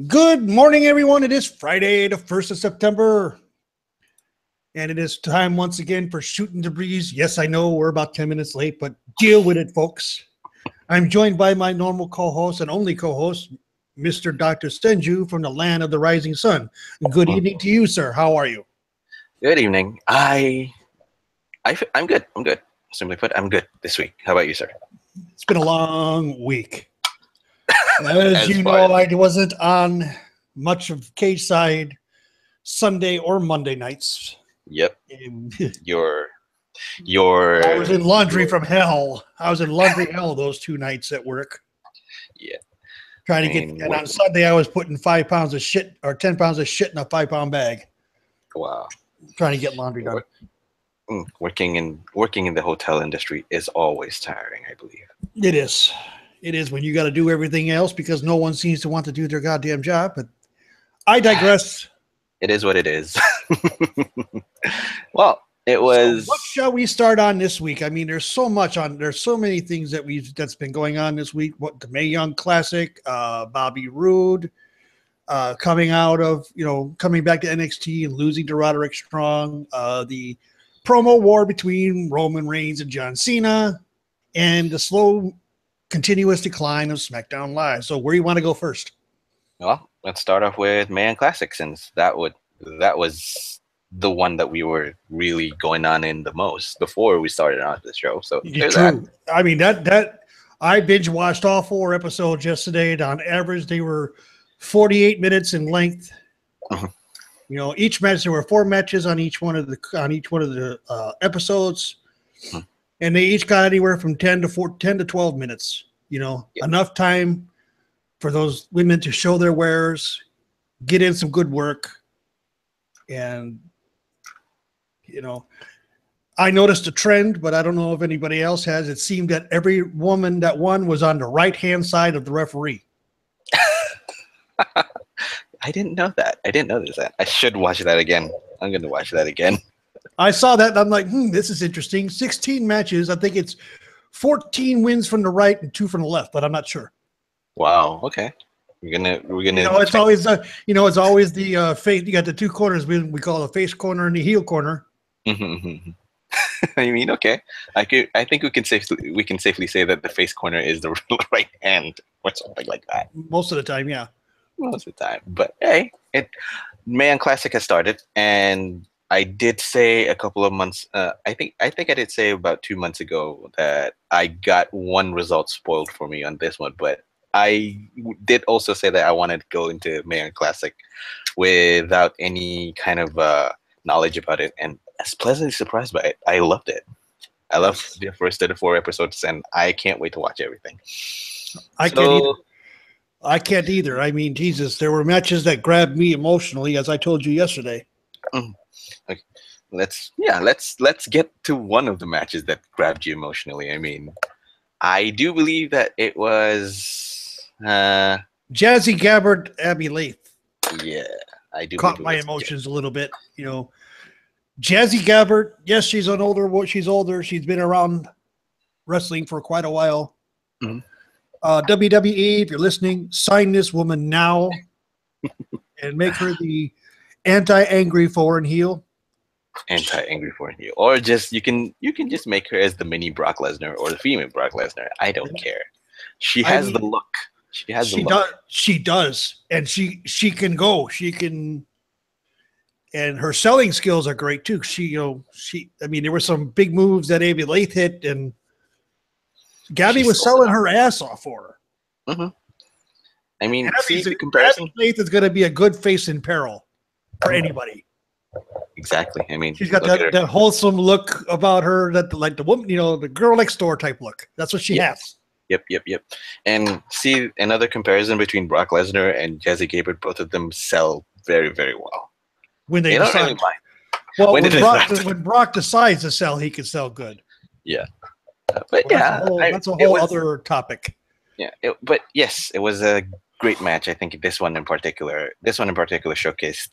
Good morning, everyone. It is Friday, the 1st of September. And it is time once again for Shootin' the Breeze. Yes, I know we're about 10 minutes late, but deal with it, folks. I'm joined by my normal co-host and only co-host, Mr. Dr. Senju from the land of the rising sun. Good evening to you, sir. How are you? Good evening. I'm good. I'm good. Simply put, I'm good this week. How about you, sir? It's been a long week. As you know, I wasn't on much of Cage Side Sunday or Monday nights. Yep. Your I was in laundry from hell. I was in laundry hell those 2 nights at work. Yeah. Trying to get, and on Sunday I was putting 5 pounds of shit or 10 pounds of shit in a 5-pound bag. Wow. Trying to get laundry done. Working in the hotel industry is always tiring, I believe. It is. It is when you got to do everything else because no one seems to want to do their goddamn job. But I digress. It is what it is. Well, it was. So what shall we start on this week? I mean, there's so much on. There's so many things that's been going on this week. What the Mae Young Classic, Bobby Roode, coming out of coming back to NXT and losing to Roderick Strong, the promo war between Roman Reigns and John Cena, and the slow, continuous decline of SmackDown Live. So where do you want to go first? Well, let's start off with Mae Young Classic, since that was the one that we were really going on in the most before we started on the show. So there's that. I mean that I binge watched all 4 episodes yesterday. And on average, they were 48 minutes in length. Mm-hmm. Each match, there were 4 matches on each one of the episodes. Mm-hmm. And they each got anywhere from 10 to 12 minutes. Yep. Enough time for those women to show their wares, get in some good work. And, I noticed a trend, but I don't know if anybody else has. It seemed that every woman that won was on the right-hand side of the referee. I didn't know that. I didn't notice that. I should watch that again. I'm going to watch that again. I saw that and I'm like, this is interesting. 16 matches. I think it's 14 wins from the right and 2 from the left, but I'm not sure. Wow. Okay. We're gonna. It's always it's always the face. You got the 2 corners. We call the face corner and the heel corner. Mm-hmm. I mean, okay. I think we can safely say that the face corner is the right hand or something like that. Most of the time, yeah. Most of the time, but hey, Mae Young Classic has started, and I did say a couple of months. I think I did say about 2 months ago that I got one result spoiled for me on this one, but I did also say that I wanted to go into Mae Young Classic without any kind of knowledge about it, and I was pleasantly surprised by it. I loved it. I loved the first of the 4 episodes, and I can't wait to watch everything. I can't either. I mean, Jesus, there were matches that grabbed me emotionally, as I told you yesterday. Okay. Let's get to one of the matches that grabbed you emotionally. I mean, I do believe that it was Jazzy Gabbard, Abby Laith. Yeah, I do. Caught my emotions a little bit. Jazzy Gabbard. Yes, she's older. She's been around wrestling for quite a while. Mm-hmm. WWE, if you're listening, sign this woman now and make her the anti-angry foreign heel. Anti-angry foreign heel, or just you can just make her as the mini Brock Lesnar or the female Brock Lesnar. I don't care. She has the look. She has the look. She does, and she can go. She can, and her selling skills are great too. I mean, there were some big moves that Abby Laith hit, and Gabby was selling her ass off for her. Mm-hmm. I mean, see the comparison. Abby Laith is going to be a good face in peril for anybody. Exactly. I mean, she's got that wholesome look about her, that like the woman, the girl next door type look. That's what she has. Yep. And see another comparison between Brock Lesnar and Jazzy Gabbard. Both of them sell very, very well. When they don't decide. really mind. Well, when Brock decides to sell, he can sell good. Yeah. But that's a whole other topic. Yeah, but yes, it was a great match. I think this one in particular showcased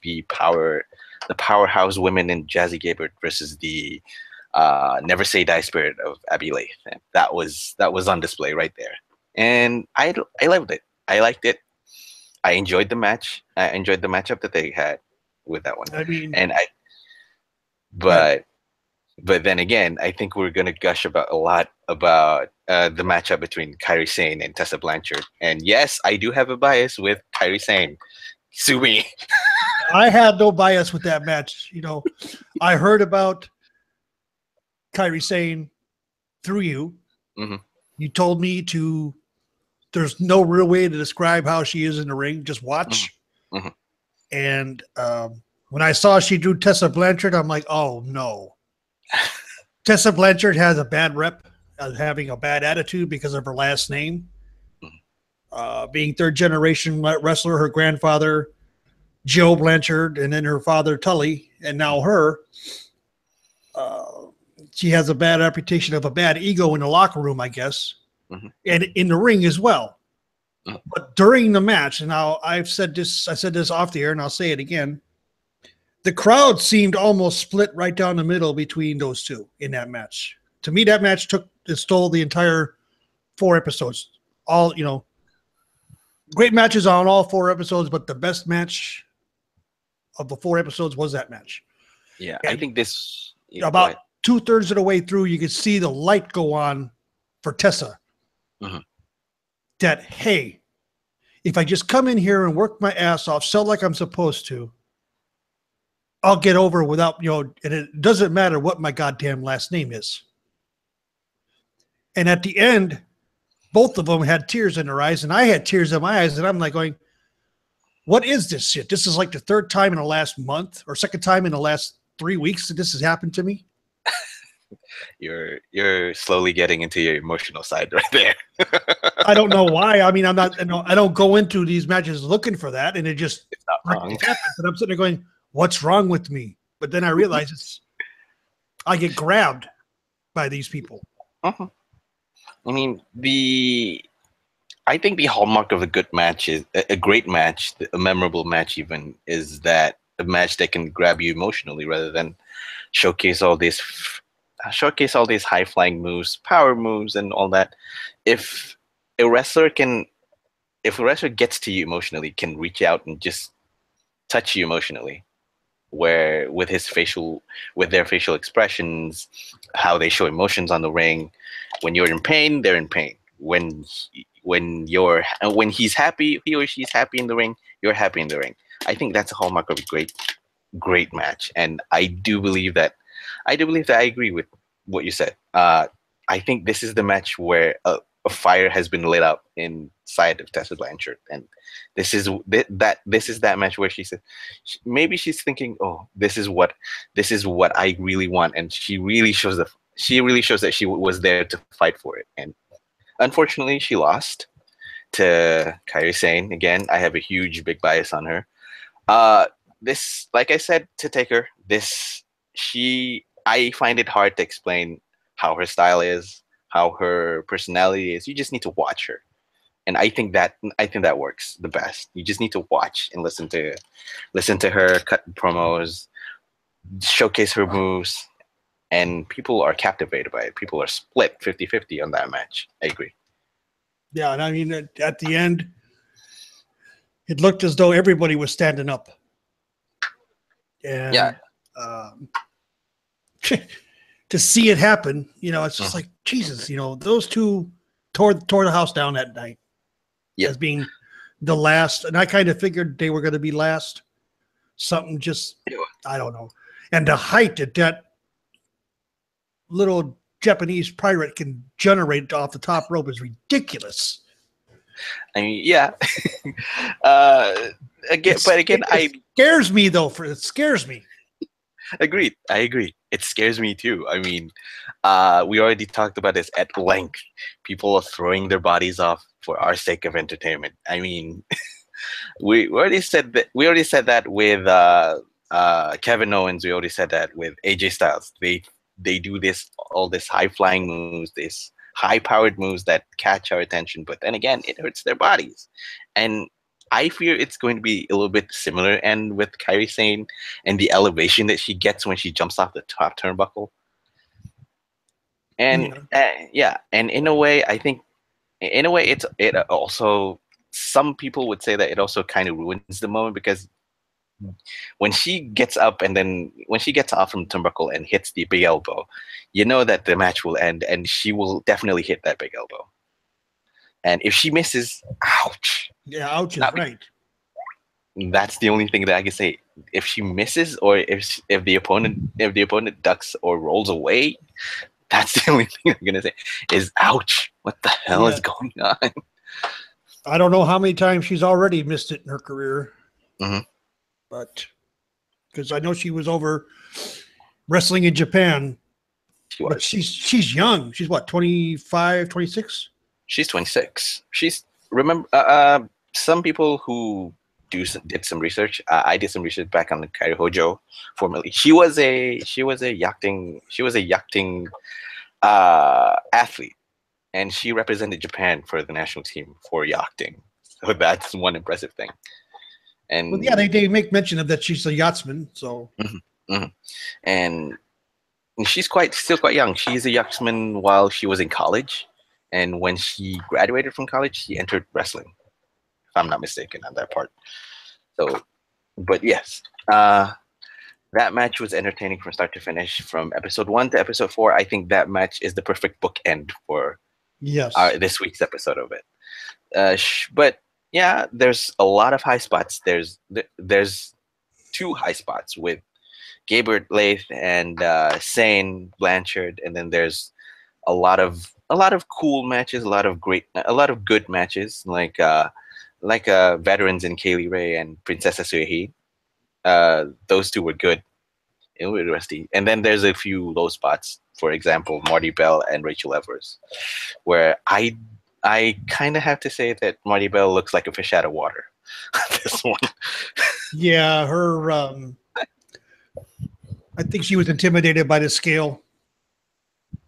the powerhouse women in Jazzy Gabbard versus the never say die spirit of Abby Laith. And that was on display right there, and I loved it. I liked it. I enjoyed the match. I enjoyed the matchup that they had with that one. I mean, but then again, I think we're gonna gush about a lot about the matchup between Kairi Sane and Tessa Blanchard. And yes, I do have a bias with Kairi Sane. Sue me. I had no bias with that match. I heard about Kairi Sane through you. Mm-hmm. You told me there's no real way to describe how she is in the ring. Just watch. Mm-hmm. And when I saw she drew Tessa Blanchard, I'm like, oh no. Tessa Blanchard has a bad rep of having a bad attitude because of her last name. Being third generation wrestler, her grandfather, Joe Blanchard, and then her father, Tully, and now her. She has a bad reputation of a bad ego in the locker room, I guess, and in the ring as well. But during the match, and now I said this off the air, and I'll say it again. The crowd seemed almost split right down the middle between those two in that match. To me, that match stole the entire 4 episodes. All, great matches on all 4 episodes, but the best match of the 4 episodes was that match. Yeah, and I think this about 2/3 of the way through, you could see the light go on for Tessa. That, hey, if I just come in here and work my ass off, sell like I'm supposed to, I'll get over without, and it doesn't matter what my goddamn last name is. And at the end, both of them had tears in their eyes, and I had tears in my eyes, and I'm like going, what is this shit? This is like the 3rd time in the last month or 2nd time in the last 3 weeks that this has happened to me. You're slowly getting into your emotional side right there. I don't know why. I mean, I don't go into these matches looking for that, and it's not wrong. It happens, and I'm sitting there going, what's wrong with me? But then I realize I get grabbed by these people. I mean, I think the hallmark of a good match is a great match, a memorable match even, is that a match that can grab you emotionally rather than showcase all these high flying moves, power moves, and all that. If a wrestler gets to you emotionally, can reach out and just touch you emotionally, where with their facial expressions, how they show emotions on the ring. When you're in pain, they're in pain. When he's happy, he or she's happy in the ring, you're happy in the ring. I think that's a hallmark of a great match, and I believe that I agree with what you said. I think this is the match where a fire has been lit up inside of Tessa Blanchard, and this is that match where she said maybe she's thinking, oh, this is what I really want, and she really shows that she was there to fight for it. And unfortunately, she lost to Kairi Sane. Again, I have a big bias on her. This, like I said to Taker, I find it hard to explain how her style is, how her personality is. You just need to watch her, and I think that works the best. You just need to watch and listen to her cut promos, showcase her moves, and people are captivated by it. People are split 50-50 on that match. I agree. Yeah, and I mean, at the end, it looked as though everybody was standing up. And yeah. To see it happen, it's just like, Jesus, those two tore the house down that night as being the last. And I kind of figured they were going to be last. Something just, I don't know. And the height that little Japanese pirate can generate off the top rope is ridiculous. I mean, yeah. It scares me though. It scares me. Agreed. I agree. It scares me too. I mean, we already talked about this at length. People are throwing their bodies off for our sake of entertainment. I mean, we already said that. We already said that with Kevin Owens. We already said that with AJ Styles. They do all this high flying moves, this high powered moves that catch our attention. But then again, it hurts their bodies, and I fear it's going to be a little bit similar, and with Kairi Sane and the elevation that she gets when she jumps off the top turnbuckle. And and in a way, I think, it also some people would say that it also kind of ruins the moment, because when she gets up and then when she gets off from the turnbuckle and hits the big elbow, you know that the match will end, and she will definitely hit that big elbow. And if she misses, ouch. Yeah, ouch is right. That's the only thing that I can say. If she misses, or if the opponent ducks or rolls away, that's the only thing I'm gonna say is ouch. What the hell is going on? I don't know how many times she's already missed it in her career, but because I know she was over wrestling in Japan. But she's young. She's what, 25, 26? She's 26. She's some people who did some research. I did some research back on the Kairi Hojo formerly. She was a yachting athlete, and she represented Japan for the national team for yachting. So that's one impressive thing. And well, yeah, they make mention of that she's a yachtsman. So and she's still quite young. She's a yachtsman while she was in college, and when she graduated from college, she entered wrestling, if I'm not mistaken on that part. So, but yes, that match was entertaining from start to finish, from episode 1 to episode 4. I think that match is the perfect bookend for this week's episode of it. But yeah, there's a lot of high spots. There's 2 high spots with Gabbard, Lath, and Sane, Blanchard, and then there's a lot of cool matches, a lot of good matches, like veterans in Kaylee Ray and Princessa Suehi. Those 2 were good. It was interesting. And then there's a few low spots. For example, Marybel and Rachel Evers, where I kind of have to say that Marybel looks like a fish out of water. This one. Yeah, her. I think she was intimidated by the scale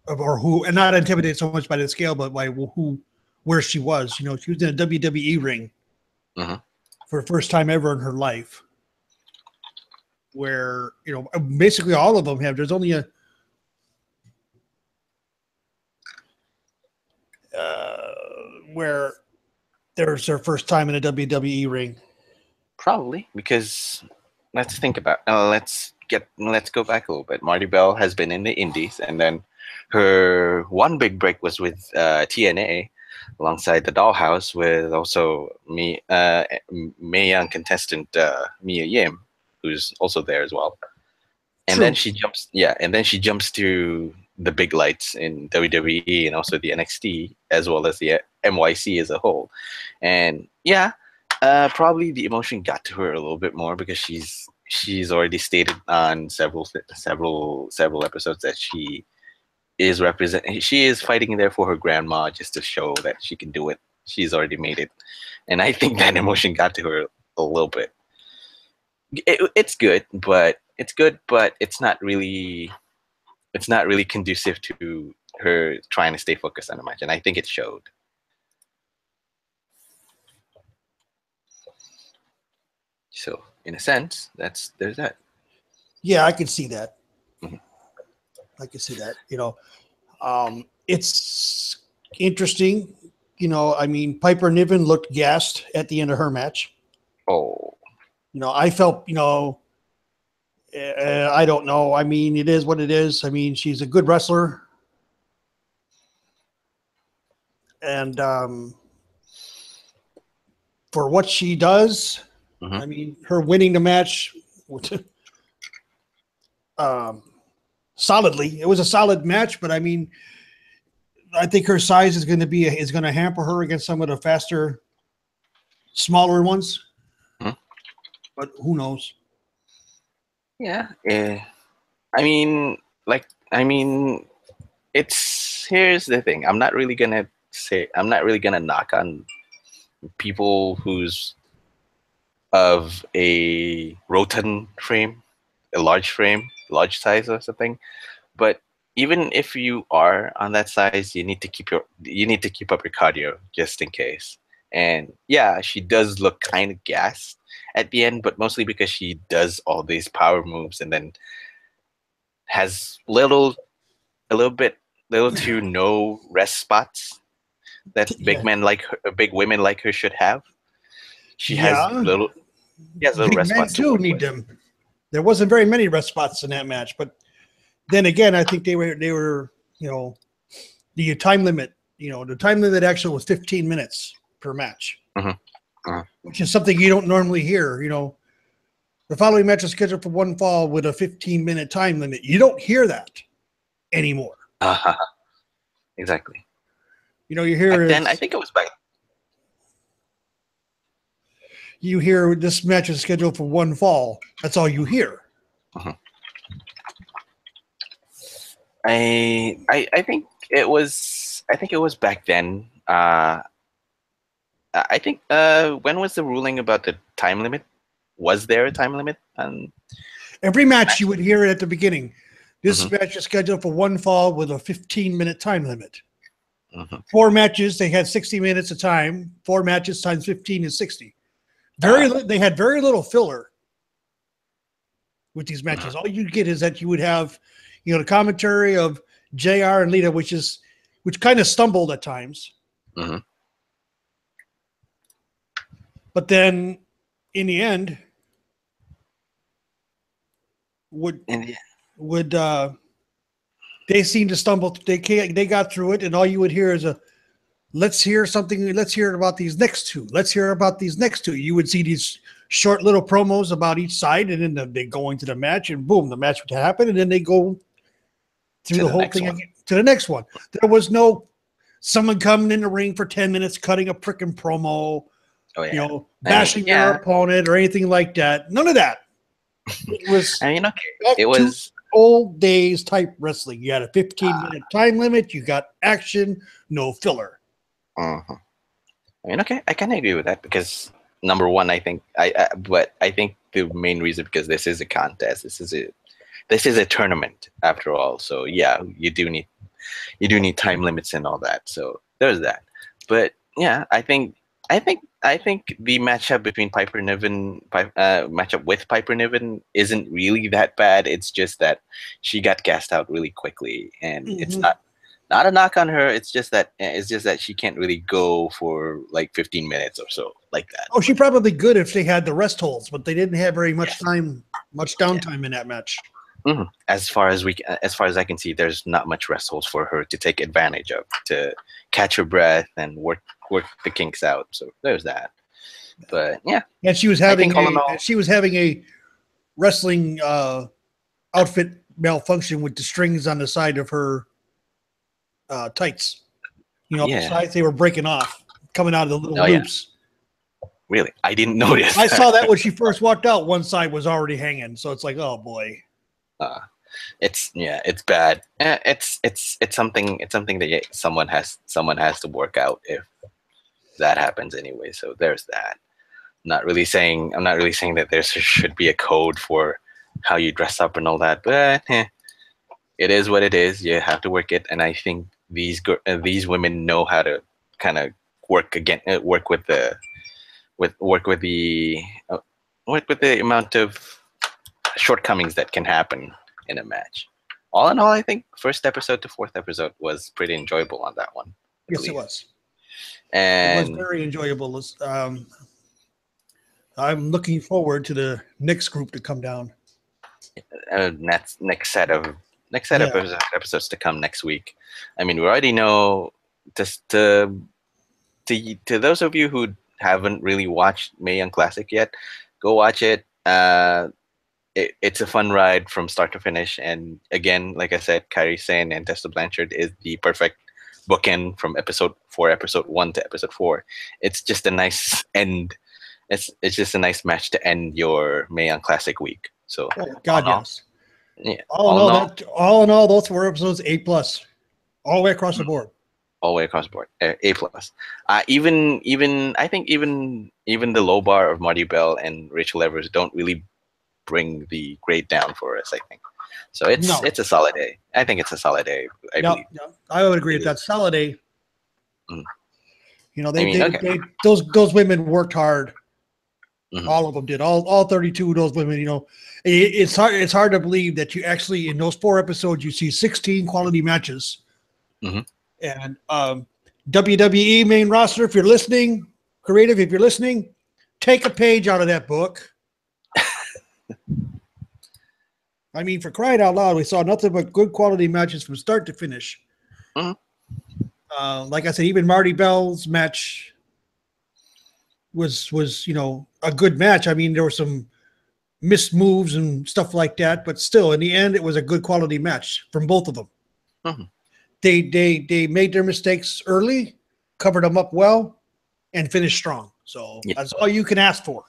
and not intimidated so much by the scale, but by where she was. You know, she was in a WWE ring for the first time ever in her life, where, you know, basically all of them have. There's only where there's their first time in a WWE ring. Probably, because let's think about. Let's go back a little bit. Marybel has been in the Indies, and then her one big break was with TNA, alongside the Dollhouse, with also Mae Young contestant Mia Yim, who's also there as well. And then she jumps to the big lights in WWE and also the NXT, as well as the NYC as a whole. And yeah, probably the emotion got to her a little bit more, because she's already stated on several episodes that she is fighting there for her grandma, just to show that she can do it. She's already made it. And I think that emotion got to her a little bit. It's good, but it's not really conducive to her trying to stay focused on the match, and I think it showed. So, in a sense, there's that. Yeah, I can see that. I can see that. You know, it's interesting. You know, I mean, Piper Niven looked gassed at the end of her match. Oh. You know, I felt, you know, I don't know. I mean, it is what it is. I mean, she's a good wrestler. And for what she does, I mean, her winning the match solidly. It was a solid match, but I mean, I think her size is going to hamper her against some of the faster, smaller ones. But who knows? Yeah. I mean, here's the thing. I'm not really gonna knock on people who's of a rotund frame, a large size or something. But even if you are on that size, you need to keep up your cardio just in case. And yeah, she does look kind of gassed at the end, but mostly because she does all these power moves and then has little to no rest spots. that big men like her, big women like her should have. She has little Big rest men spots to do work need with. them. There wasn't very many rest spots in that match, but then again, I think they were the time limit. The time limit actually was 15 minutes per match, which is something you don't normally hear. The following match is scheduled for one fall with a 15-minute time limit. You don't hear that anymore. Exactly. You hear then I think it was back. You hear this match is scheduled for one fall. That's all you hear. I think it was back then. I think when was the ruling about the time limit? Was there a time limit? Every match you would hear it at the beginning. This match is scheduled for one fall with a 15-minute time limit. 4 matches, they had 60 minutes of time. 4 matches times 15 is 60. They had very little filler with these matches. All you get is that you would have, the commentary of JR and Lita, which kind of stumbled at times. But then, in the end, they seemed to stumble. They got through it, and all you would hear is let's hear something. Let's hear about these next two. Let's hear about these next two. You would see these short little promos about each side, and then they go into the match, and boom, the match would happen, and then they go through the whole thing again, to the next one. There was no someone coming in the ring for 10 minutes, cutting a frickin' promo, bashing their opponent or anything like that. None of that. It was. It was old days type wrestling. You had a 15-minute time limit. You got action, no filler. I can agree with that because number one, I think but I think the main reason because this is a contest. This is a tournament after all. So yeah, you do need time limits and all that. So there's that. But yeah, I think the matchup between Piper Niven, matchup with Piper Niven isn't really that bad. It's just that she got gassed out really quickly, and it's not a knock on her. It's just that she can't really go for like 15 minutes or so like that. Oh, she probably good if they had the rest holds, but they didn't have very much time, much downtime in that match. As far as I can see, there's not much rest holds for her to take advantage of, to catch her breath and work the kinks out. So there's that. But yeah, and she was having a wrestling outfit malfunction with the strings on the side of her tights. The sides, they were breaking off, coming out of the little loops. Really, I didn't notice. I saw that when she first walked out. One side was already hanging, so it's like, oh boy. It's bad. It's something that someone has to work out if that happens anyway. So there's that. I'm not really saying that there should be a code for how you dress up and all that, but it is what it is. You have to work it, and I think these women know how to kind of work with the amount of shortcomings that can happen in a match. All in all, I think first episode to 4th episode was pretty enjoyable on that one. Yes, it was. And it was very enjoyable. I'm looking forward to the next group to come down. That's next set of episodes to come next week. I mean, we already know. Just to those of you who haven't really watched Mae Young Classic yet, go watch it. It's a fun ride from start to finish. And again, like I said, Kairi Sane and Tessa Blanchard is the perfect bookend from episode 1 to episode 4. It's just a nice end. It's just a nice match to end your Mae Young Classic week. So yes. Yeah. All in all, those 4 episodes, A+, all the way across the board. All the way across the board, A+. Even I think even the low bar of Marybel and Rachel Evers don't really bring the grade down for us, I think. So it's a solid A. I think it's a solid A. I believe. I would agree with that. Solid A. Those women worked hard. All of them did. All 32 of those women. It's hard to believe that you actually in those 4 episodes you see 16 quality matches, and WWE main roster, if you're listening, creative, if you're listening, take a page out of that book. I mean, for crying out loud, we saw nothing but good quality matches from start to finish. Like I said, even Marybel's match was a good match. I mean, there were some missed moves and stuff like that, but still, in the end, it was a good quality match from both of them. They made their mistakes early, covered them up well, and finished strong. So that's all you can ask for.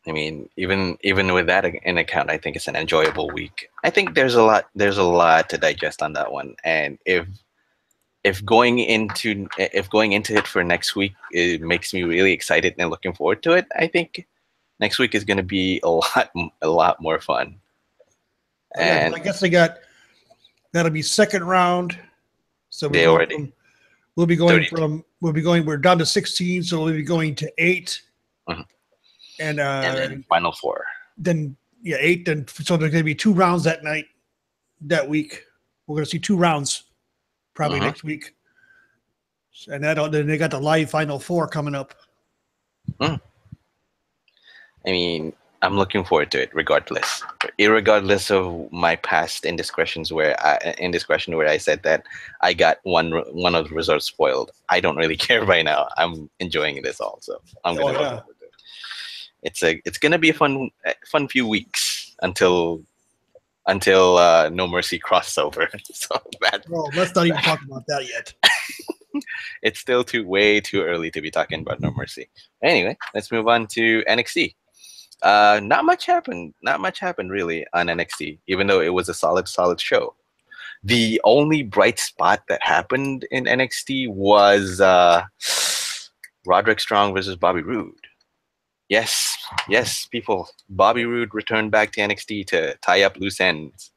I mean, even with that in account, I think it's an enjoyable week. I think there's a lot to digest on that one, and if going into it for next week, it makes me really excited and looking forward to it. I think next week is going to be a lot more fun. And I guess that'll be second round. So we're down to 16, so we'll be going to 8. And then final 4. Then 8. Then so there's going to be 2 rounds that week. We're going to see 2 rounds probably next week. And then they got the live final 4 coming up. I mean, I'm looking forward to it irregardless of my past indiscretions where I said that I got one of the results spoiled. I don't really care by now. I'm enjoying this all, so I'm going to it's going to be a fun few weeks until No Mercy crossover. So let's not even talk about that yet. It's still way too early to be talking about No Mercy. Anyway, let's move on to NXT. Not much happened really on NXT, even though it was a solid show. The only bright spot that happened in NXT was Roderick Strong versus Bobby Roode. Yes, people. Bobby Roode returned back to NXT to tie up loose ends.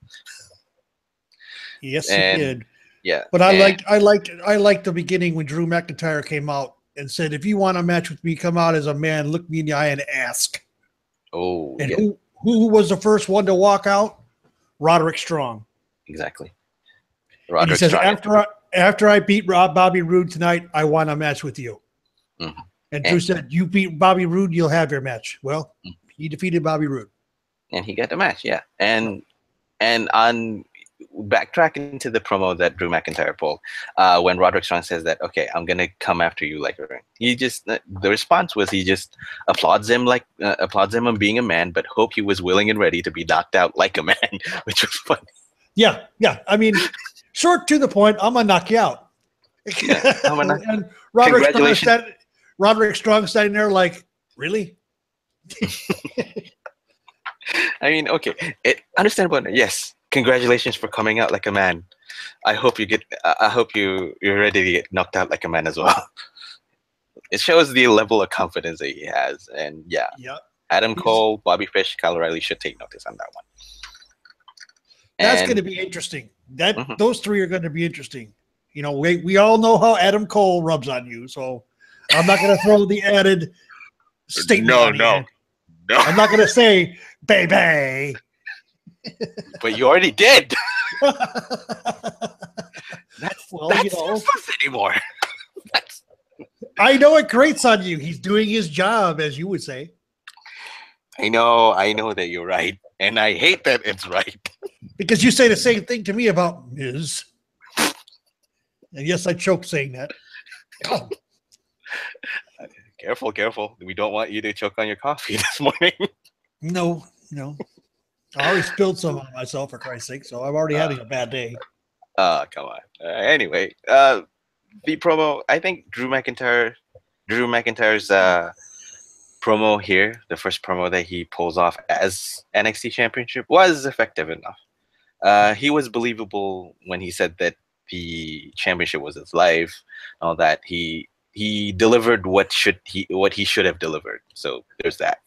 Yes, he did. Yeah, but I liked the beginning when Drew McIntyre came out and said, "If you want a match with me, come out as a man, look me in the eye, and ask." Oh, and who was the first one to walk out? Roderick Strong. Exactly. Roderick he says, Strong. After I beat Bobby Roode tonight, I want a match with you. And Drew said, "You beat Bobby Roode, you'll have your match." Well, he defeated Bobby Roode, and he got the match. Yeah, and on backtracking to the promo that Drew McIntyre pulled, when Roderick Strong says that, "Okay, I'm gonna come after you like a ring," the response was he just applauds him on being a man, but hope he was willing and ready to be knocked out like a man, which was funny. Yeah. I mean, short to the point, I'm gonna knock you out. And Roderick Strong standing there like, really? I mean, okay, understandable. Yes, congratulations for coming out like a man. I hope you're ready to get knocked out like a man as well. It shows the level of confidence that he has, and Adam Cole, Bobby Fish, Kyle O'Reilly should take notice on that one. That's going to be interesting. Those 3 are going to be interesting. You know, we all know how Adam Cole rubs on you, so I'm not going to throw the added statement. No. I'm not going to say, baby. But you already did. That's not anymore. I know it grates on you. He's doing his job, as you would say. I know that you're right. And I hate that it's right. Because you say the same thing to me about Miz. And yes, I choked saying that. Oh. Careful. We don't want you to choke on your coffee this morning. No. I already spilled some on myself, for Christ's sake, so I'm already having a bad day. Come on. Anyway, the promo, I think Drew McIntyre's promo here, the first promo that he pulls off as NXT Championship, was effective enough. He was believable when he said that the championship was his life, all that. He delivered what he should have delivered. So there's that.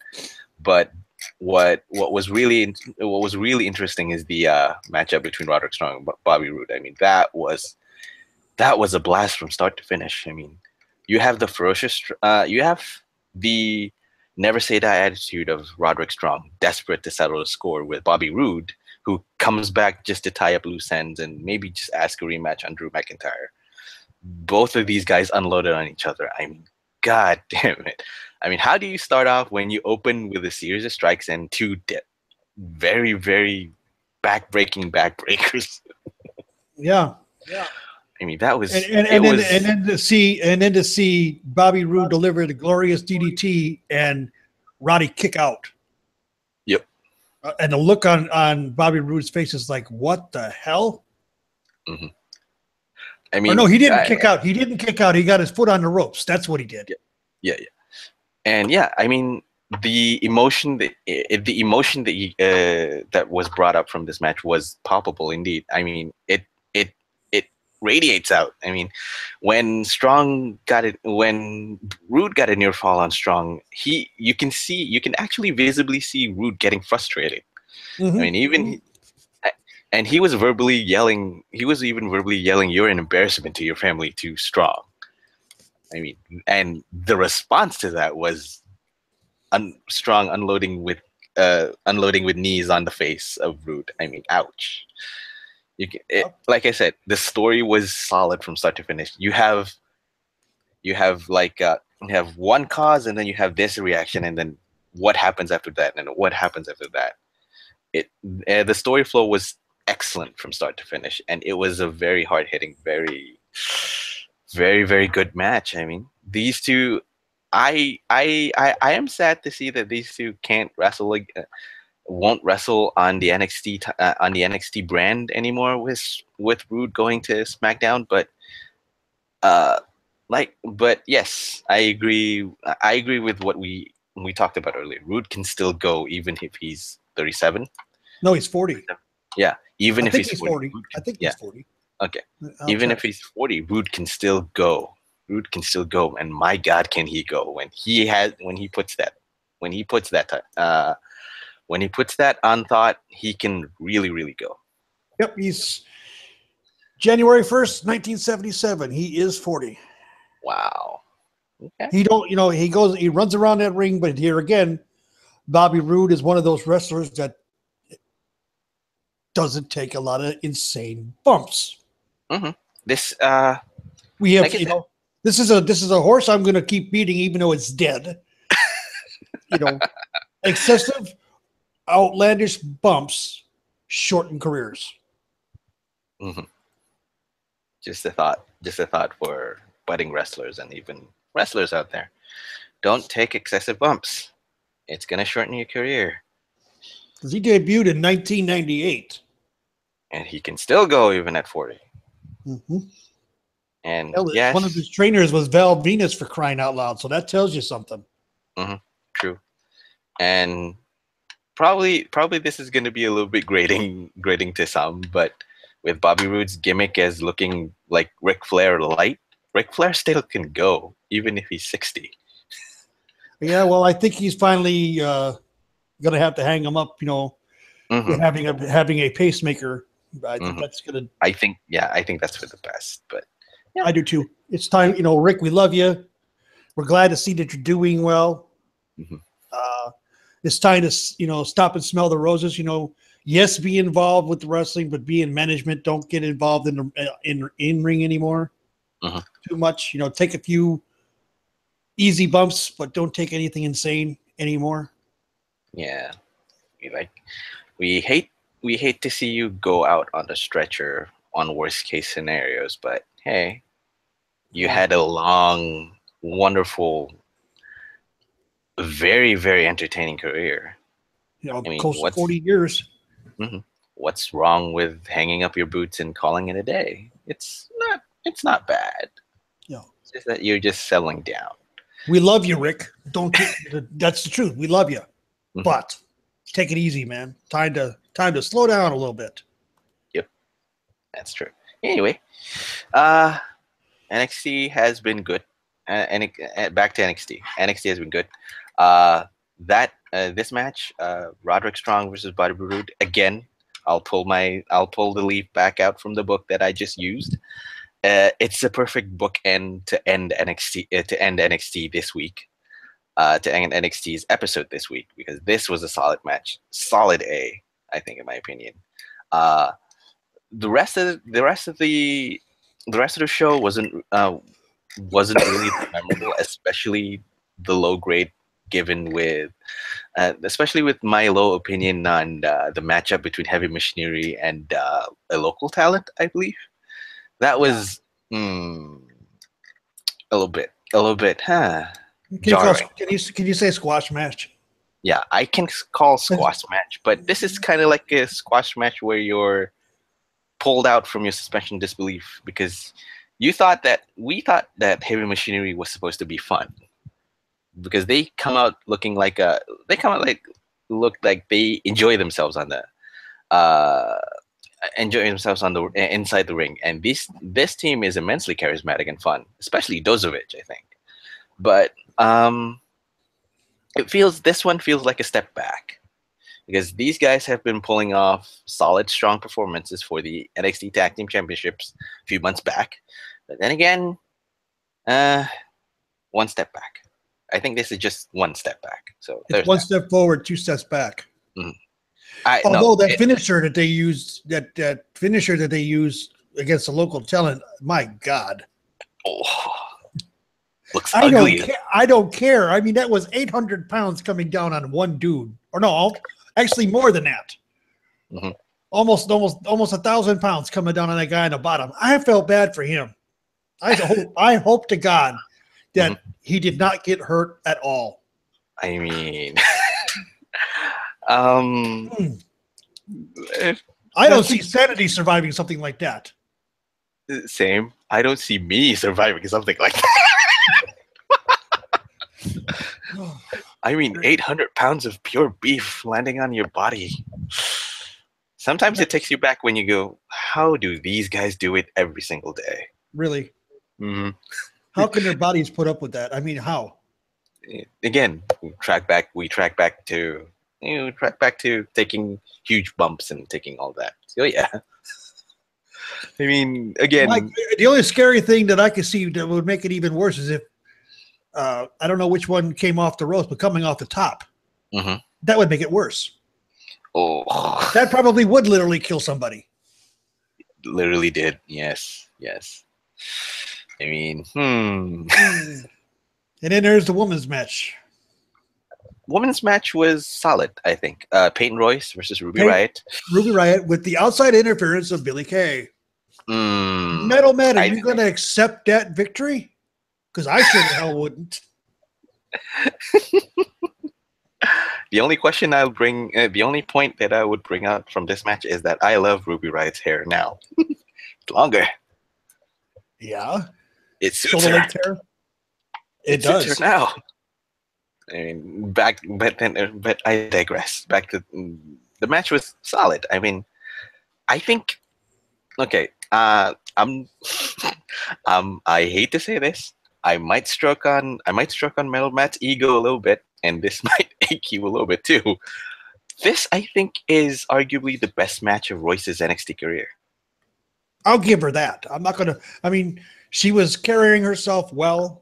But what was really interesting is the matchup between Roderick Strong and Bobby Roode. I mean, that was a blast from start to finish. I mean, you have the ferocious, you have the never say die attitude of Roderick Strong, desperate to settle the score with Bobby Roode, who comes back just to tie up loose ends and maybe just ask a rematch on Drew McIntyre. both of these guys unloaded on each other. I mean, god damn it. I mean, how do you start off when you open with a series of strikes and two very, very backbreakers? Yeah. I mean, that was And then to see Bobby Roode deliver the glorious DDT and Roddy kick out. Yep. And the look on Bobby Roode's face is like, what the hell? Mm-hmm. I mean, no, he didn't kick out. He didn't kick out. He got his foot on the ropes. That's what he did. Yeah. And yeah, I mean, the emotion that that was brought up from this match was palpable indeed. I mean, it radiates out. I mean, when Roode got a near fall on Strong, you can actually visibly see Roode getting frustrated. Mm-hmm. I mean, and he was verbally yelling. He was even verbally yelling, "You're an embarrassment to your family," to Strong. I mean, and the response to that was Strong unloading with knees on the face of Roode. I mean, ouch. Like I said, the story was solid from start to finish. You have one cause, and then you have this reaction, and then what happens after that, and what happens after that. The story flow was excellent from start to finish, and it was a very hard hitting, very, very, very good match. I mean, these two, I am sad to see that these two can't wrestle won't wrestle on the NXT brand anymore with Roode going to SmackDown, but yes, I agree with what we talked about earlier. Roode can still go even if he's 37. No, he's 40. Yeah, even if he's 40. I think he's 40. Okay. Even if he's 40, Roode can still go. And my God, can he go when he puts that on thought, he can really, really go. Yep, he's January 1st, 1977. He is 40. Wow. Okay. He runs around that ring, but here again, Bobby Roode is one of those wrestlers that doesn't take a lot of insane bumps. Mm-hmm. This we have, this is a horse I'm going to keep beating even though it's dead. Excessive, outlandish bumps shorten careers. Mm-hmm. Just a thought for budding wrestlers and even wrestlers out there. Don't take excessive bumps. It's going to shorten your career. Because he debuted in 1998. And he can still go even at 40. Mm-hmm. And yes, one of his trainers was Val Venus, for crying out loud. So that tells you something. Mm-hmm. True. And probably this is going to be a little bit grating to some, but with Bobby Roode's gimmick as looking like Ric Flair light, Ric Flair still can go even if he's 60. Yeah, well, I think he's finally going to have to hang him up, mm-hmm. with having a pacemaker. I think mm-hmm. that's going to. I think that's for the best. But yeah. I do too. It's time, Rick. We love you. We're glad to see that you're doing well. Mm-hmm. It's time to stop and smell the roses. Yes, be involved with the wrestling, but be in management. Don't get involved in ring anymore. Mm-hmm. Too much. Take a few easy bumps, but don't take anything insane anymore. Yeah, we hate to see you go out on the stretcher on worst case scenarios, but hey, you had a long, wonderful, very, very entertaining career. Close to 40 years. Mm-hmm. What's wrong with hanging up your boots and calling it a day? It's not bad. Yeah. It's just that you're just settling down. We love you, Rick. That's the truth. We love you. Mm-hmm. But take it easy, man. Time to slow down a little bit. Yep. That's true. Anyway, NXT has been good. Back to NXT. NXT has been good. This match, Roderick Strong versus Bobby Roode. Again, I'll pull the leaf back out from the book that I just used. It's a perfect bookend to end NXT. To end NXT this week. To end NXT's episode this week, because this was a solid match, solid A, I think, in my opinion. The rest of the the rest of the show wasn't really memorable, especially the low grade given with, especially with my low opinion on the matchup between Heavy Machinery and a local talent, I believe. That was a little bit, jarring. Can you say squash match? Yeah, I can call squash match, but this is kind of like a squash match where you're pulled out from your suspension of disbelief because we thought that Heavy Machinery was supposed to be fun because they come out look like they enjoy themselves on the inside the ring, and this team is immensely charismatic and fun, especially Dozovic, I think. But this one feels like a step back because these guys have been pulling off solid, strong performances for the NXT Tag Team Championships a few months back. But then again, one step back. I think this is just one step back. So it's one step forward, 2 steps back. Mm-hmm. Although that finisher that they used, that finisher that they used against the local talent, my God. Looks ugly. I don't care. I mean, that was 800 pounds coming down on one dude. Or no, actually more than that. Mm-hmm. Almost 1,000 pounds coming down on that guy on the bottom. I felt bad for him. I hope to God that he did not get hurt at all. I mean, I don't see Sanity surviving something like that. Same. I don't see me surviving something like that. I mean, 800 pounds of pure beef landing on your body. Sometimes it takes you back when you go, how do these guys do it every single day? Really? Mm-hmm. How can their bodies put up with that? I mean, how? Again, we track back to taking huge bumps and taking all that. So yeah. I mean, again, the only scary thing that I could see that would make it even worse is if I don't know which one came off the ropes, but coming off the top, that would make it worse. Oh, that probably would literally kill somebody. Literally did. Yes. I mean, And then there's the women's match. Women's match was solid, I think. Peyton Royce versus Ruby Riott. Ruby Riott with the outside interference of Billie Kay. Metal Man, are you going to accept that victory? Because I sure the hell wouldn't. The only question I'll bring, the only point that I would bring out from this match is that I love Ruby Riott's hair now. It's longer. Yeah. It suits her. Hair. It does. Suits her now. I mean, but I digress. Back to the match was solid. I mean, I think. Okay, I hate to say this. I might stroke on Metal Matt's ego a little bit, and this might ache you a little bit too. This, I think, is arguably the best match of Royce's NXT career. I'll give her that. I'm not gonna. I mean, she was carrying herself well.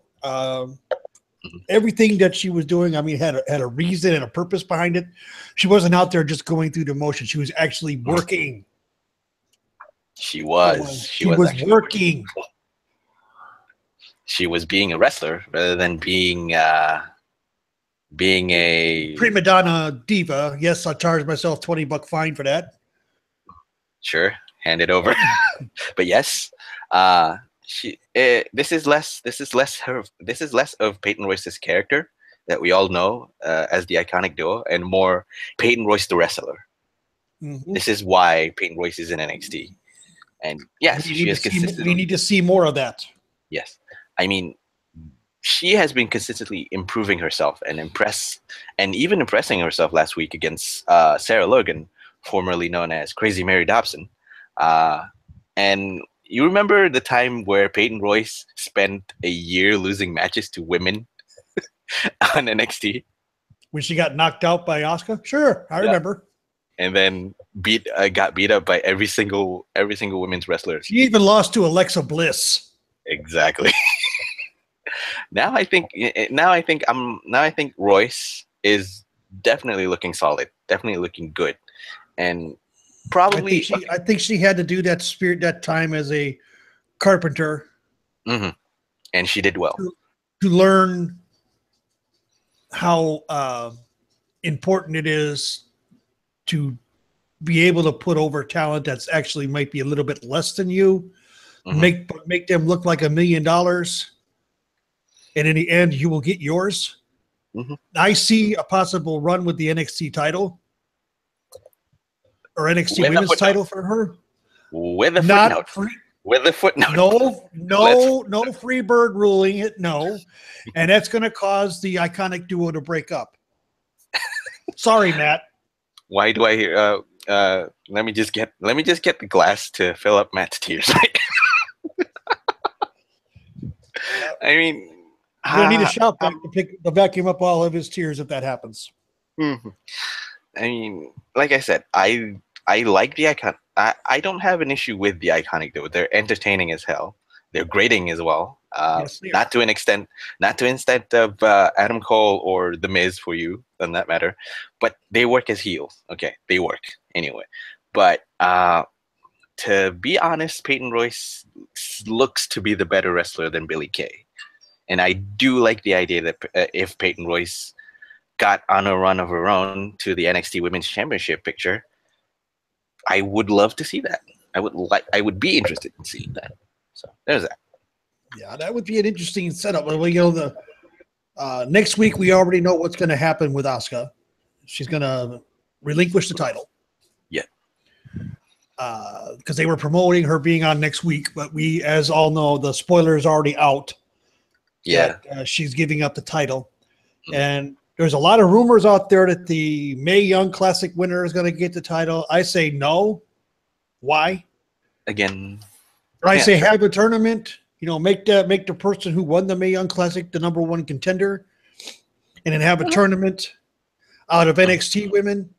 Everything that she was doing, I mean, had a reason and a purpose behind it. She wasn't out there just going through the motion. She was actually working. She was. She was working. She was being a wrestler rather than being a prima donna diva. Yes, I'll charge myself $20 fine for that. Sure, hand it over. But yes, this is less of Peyton Royce's character that we all know as the iconic duo, and more Peyton Royce the wrestler. This is why Peyton Royce is in NXT, and yes, she is consistently. We need to see more of that. Yes, I mean, she has been consistently improving herself and even impressing herself last week against Sarah Logan, formerly known as Crazy Mary Dobson, and. You remember the time where Peyton Royce spent a year losing matches to women on NXT? When she got knocked out by Asuka? Sure, I remember. And then got beat up by every single women's wrestler. She even lost to Alexa Bliss. Exactly. Now I think Royce is definitely looking solid, definitely looking good, and probably I think she had to do that time as a Carpenter. Mm-hmm. And she did well. To learn how important it is to be able to put over talent that's actually might be a little bit less than you, make them look like $1 million, and in the end, you will get yours. I see a possible run with the NXT title or NXT Women's title for her. With a footnote. With a footnote. No free bird ruling it. No, and that's going to cause the iconic duo to break up. Sorry, Matt. Why do I hear? Let me just get the glass to fill up Matt's tears. I mean, you're gonna need a shout back to vacuum up all of his tears if that happens. I mean, like I said, I like the icon. I don't have an issue with the iconic duo. They're entertaining as hell. They're grating as well. Yes, not to an extent of Adam Cole or The Miz for you, on that matter, but they work as heels. Okay, they work anyway. But to be honest, Peyton Royce looks to be the better wrestler than Billie Kay, and I do like the idea that if Peyton Royce got on a run of her own to the NXT Women's Championship picture, I would love to see that. I would be interested in seeing that. So there's that. Yeah, that would be an interesting setup. Well, the next week we already know what's going to happen with Asuka. She's going to relinquish the title. Yeah. Because they were promoting her being on next week, but we, as all know, the spoiler is already out. Yeah. That, she's giving up the title, and there's a lot of rumors out there that the Mae Young Classic winner is going to get the title. I say no. Why? Again. Or I say have a tournament. Make the person who won the Mae Young Classic the number one contender, and then have a tournament out of NXT women,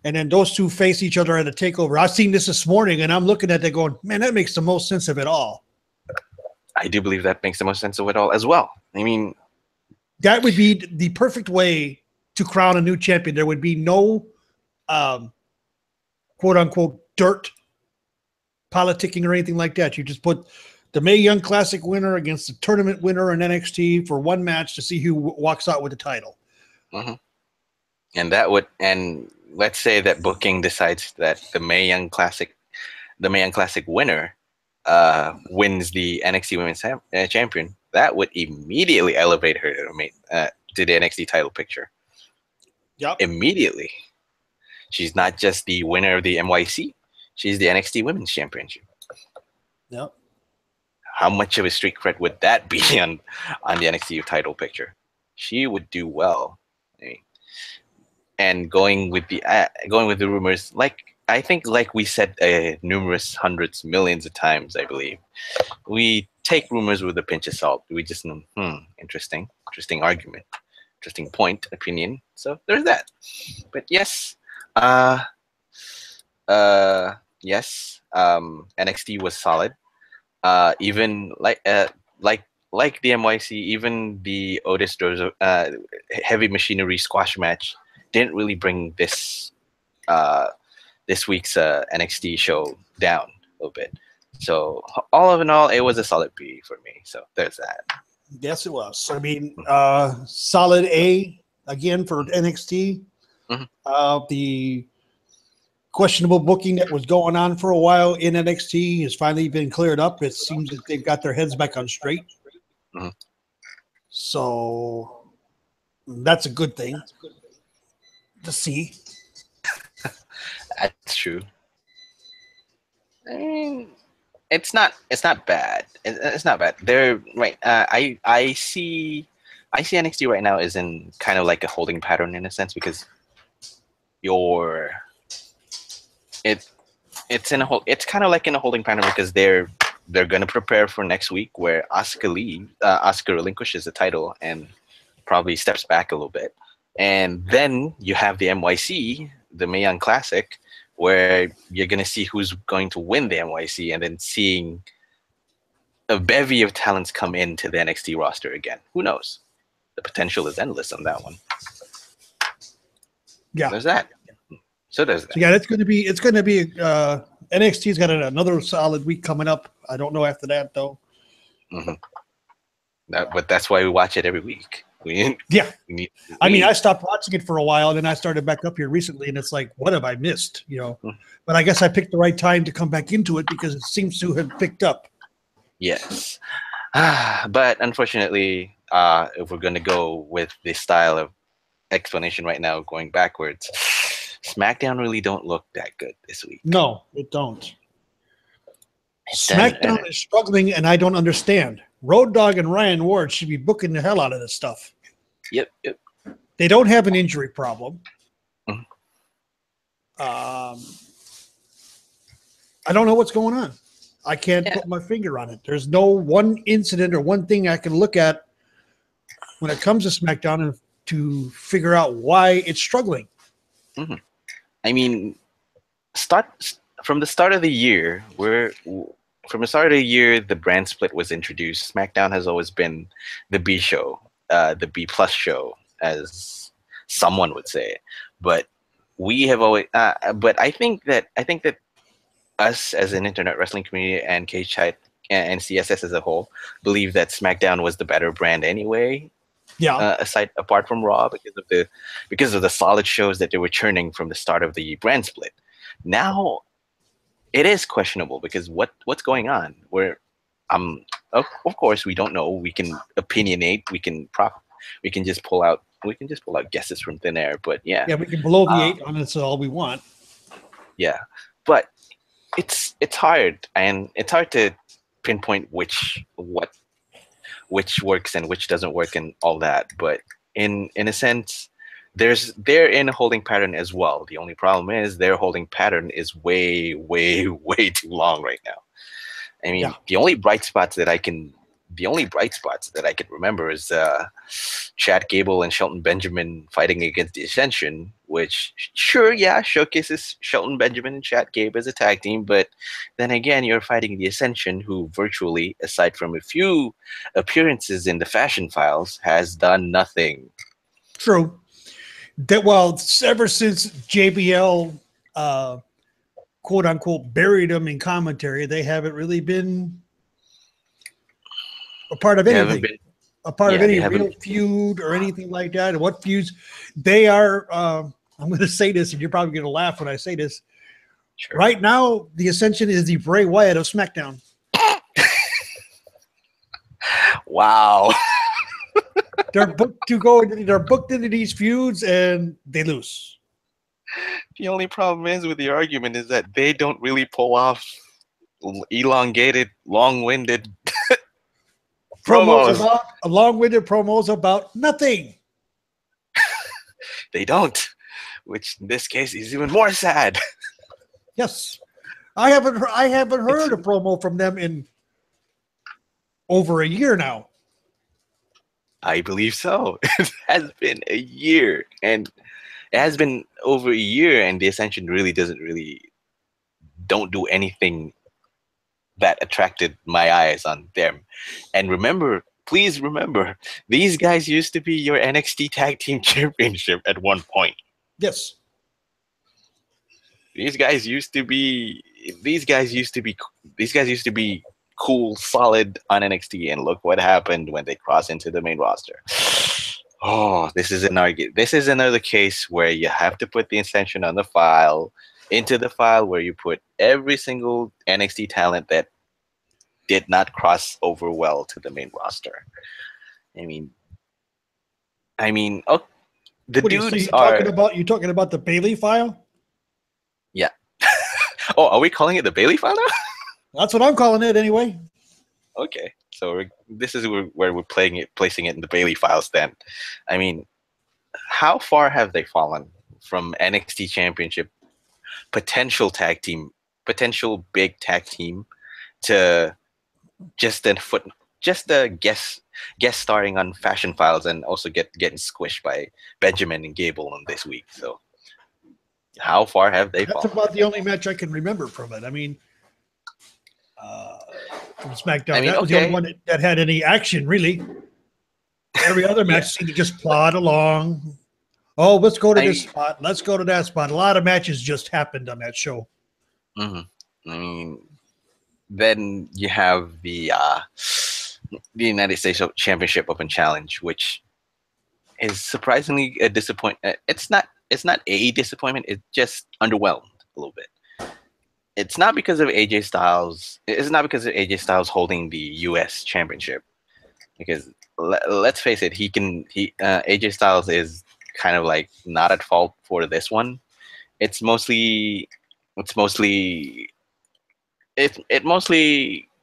and then those two face each other at a takeover. I've seen this morning, and I'm looking at it going, man, that makes the most sense of it all. I do believe that makes the most sense of it all as well. I mean, that would be the perfect way to crown a new champion. There would be no quote unquote dirt politicking or anything like that. You just put the Mae Young Classic winner against the tournament winner in NXT for one match to see who walks out with the title. And let's say that booking decides that the Mae Young Classic winner wins the NXT Women's Champion. That would immediately elevate her to the NXT title picture. Yep. Immediately. She's not just the winner of the NYC. She's the NXT Women's Championship. Yep. How much of a street cred would that be on the NXT title picture? She would do well. And going with the rumors, I think we said numerous hundreds, millions of times, I believe, we take rumors with a pinch of salt. We just know, interesting argument, interesting point, opinion. So there's that. But yes, NXT was solid. Even like the NYC, even the Otis heavy machinery squash match didn't really bring this week's NXT show down a little bit. So all in all, it was a solid B for me. So there's that. Yes, it was. I mean, solid A again for NXT. The questionable booking that was going on for a while in NXT has finally been cleared up. It seems that they've got their heads back on straight. So that's a good thing to see. That's true. I mean, it's not bad. It's not bad. They're right. I see NXT right now is in kind of like a holding pattern in a sense, because it's kind of like in a holding pattern because they're gonna prepare for next week where Asuka relinquishes the title and probably steps back a little bit, and then you have the NYC, the Mae Young Classic, where you're gonna see who's going to win the NYC, and then seeing a bevy of talents come into the NXT roster again. Who knows? The potential is endless on that one. Yeah, there's that. So there's that. So yeah, it's going to be NXT's got another solid week coming up. I don't know after that though. Mm-hmm. But that's why we watch it every week. I mean, I stopped watching it for a while, and then I started back up here recently, and it's like, what have I missed? But I guess I picked the right time to come back into it because it seems to have picked up. Yes. But unfortunately, if we're going to go with this style of explanation right now, going backwards, SmackDown really don't look that good this week. No, it don't. SmackDown is struggling, and I don't understand. Road Dogg and Ryan Ward should be booking the hell out of this stuff. Yep. They don't have an injury problem. Mm-hmm. I don't know what's going on. I can't put my finger on it. There's no one incident or one thing I can look at when it comes to SmackDown and to figure out why it's struggling. Mm-hmm. I mean, from the start of the year, the brand split was introduced. SmackDown has always been the B show, the B plus show, as someone would say. But we have always. But I think that us as an internet wrestling community and Cage Chat and CSS as a whole believe that SmackDown was the better brand anyway. Yeah. Apart from Raw, because of the solid shows that they were churning from the start of the brand split. Now it is questionable because what's going on? Of course we don't know. We can opinionate. We can just pull out guesses from thin air. But yeah, we can blow the 8 on it all we want. Yeah, but it's hard, and it's hard to pinpoint which works and which doesn't work and all that. But in a sense, they're in a holding pattern as well. The only problem is their holding pattern is way, way, way too long right now. I mean, the only bright spots that I can remember is Chad Gable and Shelton Benjamin fighting against the Ascension, which showcases Shelton Benjamin and Chad Gable as a tag team. But then again, you're fighting the Ascension, who virtually, aside from a few appearances in the Fashion Files, has done nothing. True. Ever since JBL, quote unquote, buried them in commentary, they haven't really been a part of anything, of any real feud or anything like that. And what feuds they are, I'm going to say this, and you're probably going to laugh when I say this. Sure. Right now, the Ascension is the Bray Wyatt of SmackDown. Wow. They're booked into these feuds, and they lose. The only problem is with the argument is that they don't really pull off elongated, long-winded long-winded promos about nothing. They don't, which in this case is even more sad. Yes, I haven't heard a promo from them in over a year now. I believe so. It has been a year, and it has been over a year, and the Ascension really don't do anything that attracted my eyes on them. And please remember, these guys used to be your NXT Tag Team Championship at one point. Yes. These guys used to be cool, solid on NXT, and look what happened when they crossed into the main roster. Oh, this is another case where you have to put the Ascension on the file, into the file where you put every single NXT talent that did not cross over well to the main roster. I mean, the dudes you talking about the Bailey file? Yeah. Oh, are we calling it the Bailey file now? That's what I'm calling it anyway. Okay, so this is where we're placing it in the Bailey files then. I mean, how far have they fallen from NXT Championship, potential big tag team, to just a guest starring on Fashion Files and also getting squished by Benjamin and Gable in this week? So how far have they fallen? That's about the only match I can remember from it. I mean, from SmackDown, that was the only one that had any action, really. Every other match seemed to just plod along. Oh, let's go to this spot. Let's go to that spot. A lot of matches just happened on that show. Mm-hmm. I mean, then you have the United States Championship Open Challenge, which is surprisingly a disappointment. It's not a disappointment. It just underwhelmed a little bit. It's not because of AJ Styles. It's not because of AJ Styles holding the U.S. Championship. Because let's face it, AJ Styles is kind of like not at fault for this one. It's mostly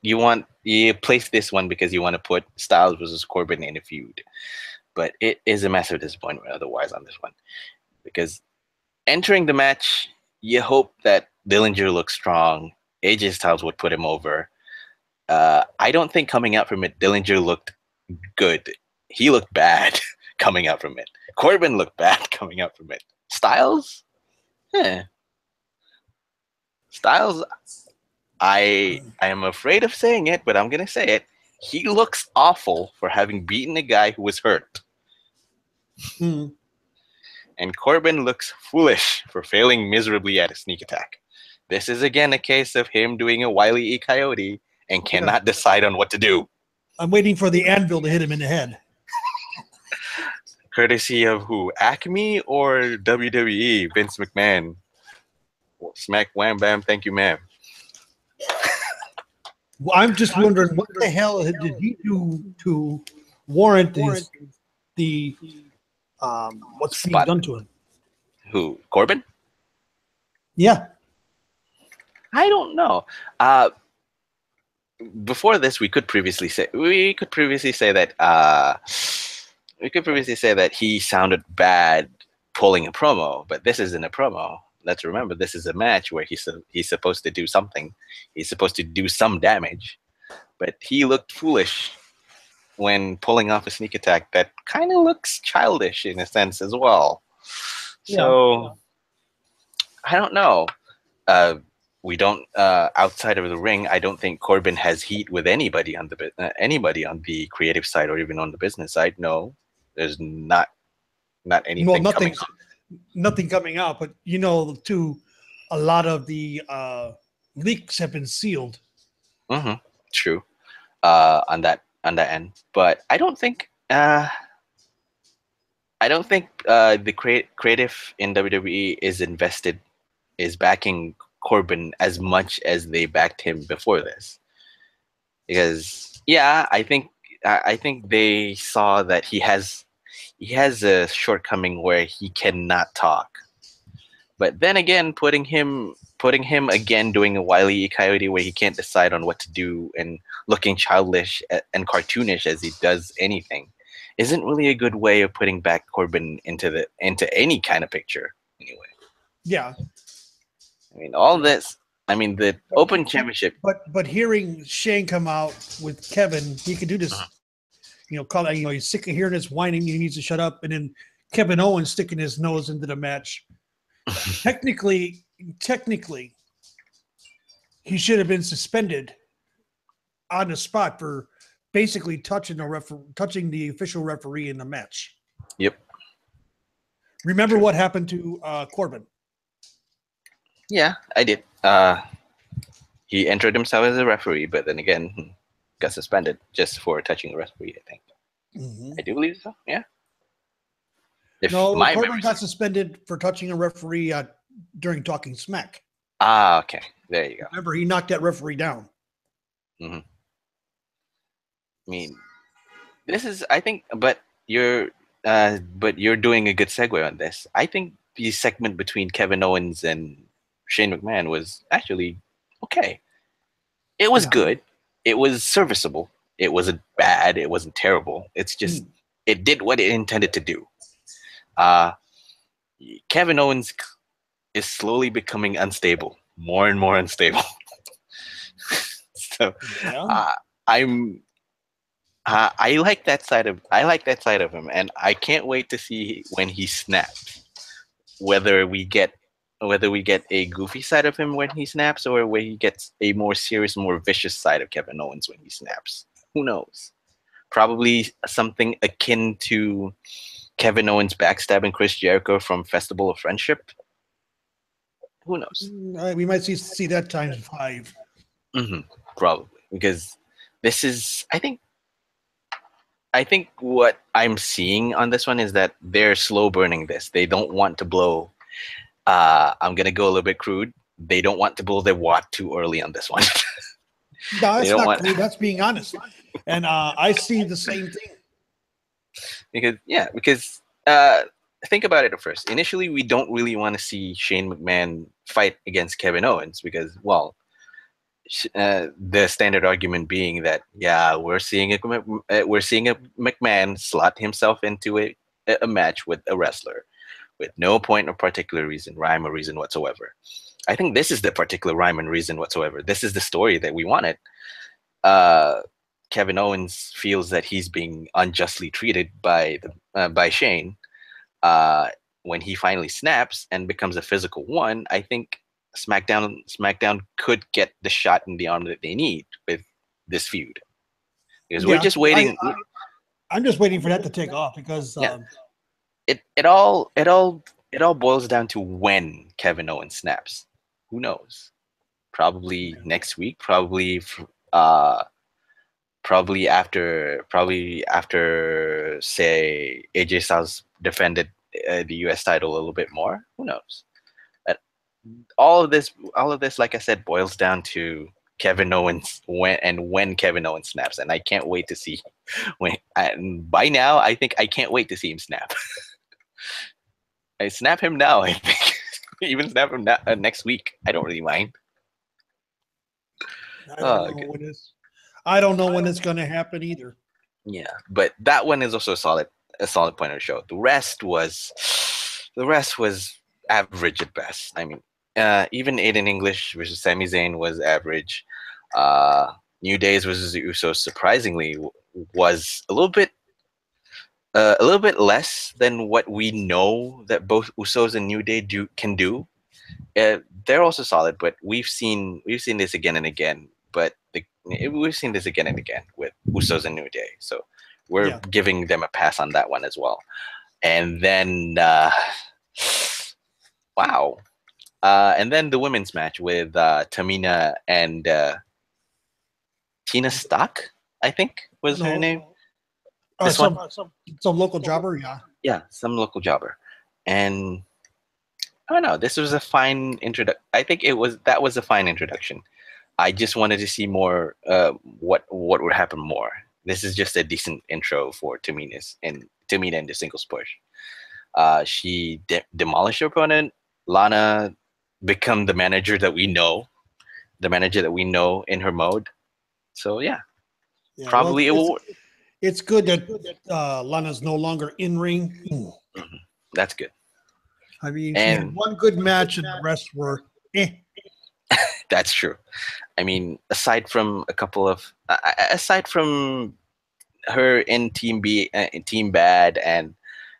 you place this one because you want to put Styles versus Corbin in a feud. But it is a massive disappointment otherwise on this one. Because entering the match, you hope that Dillinger looks strong. AJ Styles would put him over. I don't think coming out from it, Dillinger looked good. He looked bad coming out from it. Corbin looked bad coming out from it. Styles? Styles, I am afraid of saying it, but I'm going to say it. He looks awful for having beaten a guy who was hurt. Mm. And Corbin looks foolish for failing miserably at a sneak attack. This is again a case of him doing a Wile E. Coyote and cannot decide on what to do. I'm waiting for the anvil to hit him in the head. Courtesy of who? Acme or WWE? Vince McMahon. Smack, wham, bam, thank you, ma'am. Well, I'm just wondering what the hell did he do to warrant what's being done to him? Who? Corbin? Yeah. I don't know. Before this, we could previously say that he sounded bad pulling a promo, but this isn't a promo. Let's remember, this is a match where he's supposed to do something. He's supposed to do some damage, but he looked foolish when pulling off a sneak attack that kind of looks childish in a sense as well. So I don't know. We don't outside of the ring. I don't think Corbin has heat with anybody on the creative side or even on the business side. No, there's not anything. Well, nothing coming out, but too, a lot of the leaks have been sealed. Mm-hmm. True. On that end, but I don't think the creative in WWE is backing Corbin as much as they backed him before this, because I think they saw that he has a shortcoming where he cannot talk. But then again, putting him again doing a Wile E. Coyote where he can't decide on what to do and looking childish and cartoonish as he does anything isn't really a good way of putting back Corbin into any kind of picture anyway. Yeah. I mean, all this. I mean, the Open Championship. But hearing Shane come out with Kevin, he could do this. He's sick of hearing this whining. He needs to shut up. And then Kevin Owens sticking his nose into the match. Technically, he should have been suspended on the spot for basically touching the official referee in the match. Yep. Remember what happened to Corbin? Yeah, I did. He entered himself as a referee, but then again, got suspended just for touching a referee, I think. Mm-hmm. I do believe so, yeah. Corbin got suspended for touching a referee during Talking Smack. Ah, okay. There you go. Remember, he knocked that referee down. Mm-hmm. I mean, this is, I think, but you're doing a good segue on this. I think the segment between Kevin Owens and Shane McMahon was actually okay. It was good. It was serviceable. It wasn't bad. It wasn't terrible. It's just it did what it intended to do. Kevin Owens is slowly becoming unstable, more and more unstable. So I like that side of him, and I can't wait to see when he snaps. Whether we get a goofy side of him when he snaps, or where he gets a more serious, more vicious side of Kevin Owens when he snaps. Who knows? Probably something akin to Kevin Owens backstabbing Chris Jericho from Festival of Friendship. Who knows? We might see that times 5. Probably, because this is, I think what I'm seeing on this one is that they're slow burning this. They don't want to blow. I'm gonna go a little bit crude. They don't want to blow their wad too early on this one. No, that's not crude. That's being honest. And I see the same thing. Because think about it at first. Initially, we don't really want to see Shane McMahon fight against Kevin Owens because, well, the standard argument being that we're seeing a McMahon slot himself into a match with a wrestler with no point or particular rhyme or reason whatsoever. I think this is the particular rhyme and reason whatsoever. This is the story that we wanted. Kevin Owens feels that he's being unjustly treated by Shane. When he finally snaps and becomes a physical one, I think SmackDown could get the shot in the arm that they need with this feud. Because we're just waiting. I'm just waiting for that to take off because it all boils down to when Kevin Owens snaps. Who knows? Probably next week. Probably after say AJ Styles defended the US title a little bit more. Who knows? All of this, like I said, boils down to Kevin Owens when Kevin Owens snaps, and I can't wait to see when. And by now, I think I can't wait to see him snap. I snap him now. I think even snap him next week. I don't really mind. I don't know when it's going to happen either. Yeah, but that one is also a solid point of the show. The rest was average at best. I mean, even Aiden English versus Sami Zayn was average. New Days versus the Usos surprisingly was a little bit less than what we know that both Usos and New Day can do. They're also solid, but we've seen this again and again. But we've seen this again and again with Usos and New Day, so we're giving them a pass on that one as well. And then, wow. And then the women's match with Tamina and Tina Stock, I think was her name. Some local jobber, yeah. Yeah, some local jobber. And I don't know, this was a fine introduction. I think that was a fine introduction. I just wanted to see more what would happen more. This is just a decent intro for Tamina and the singles push. She demolished her opponent. Lana become the manager that we know in her mode. So probably it will. It's good that Lana's no longer in ring. Mm-hmm. That's good. I mean, she had one good match and the rest were That's true. I mean, aside from her in Team Bad, and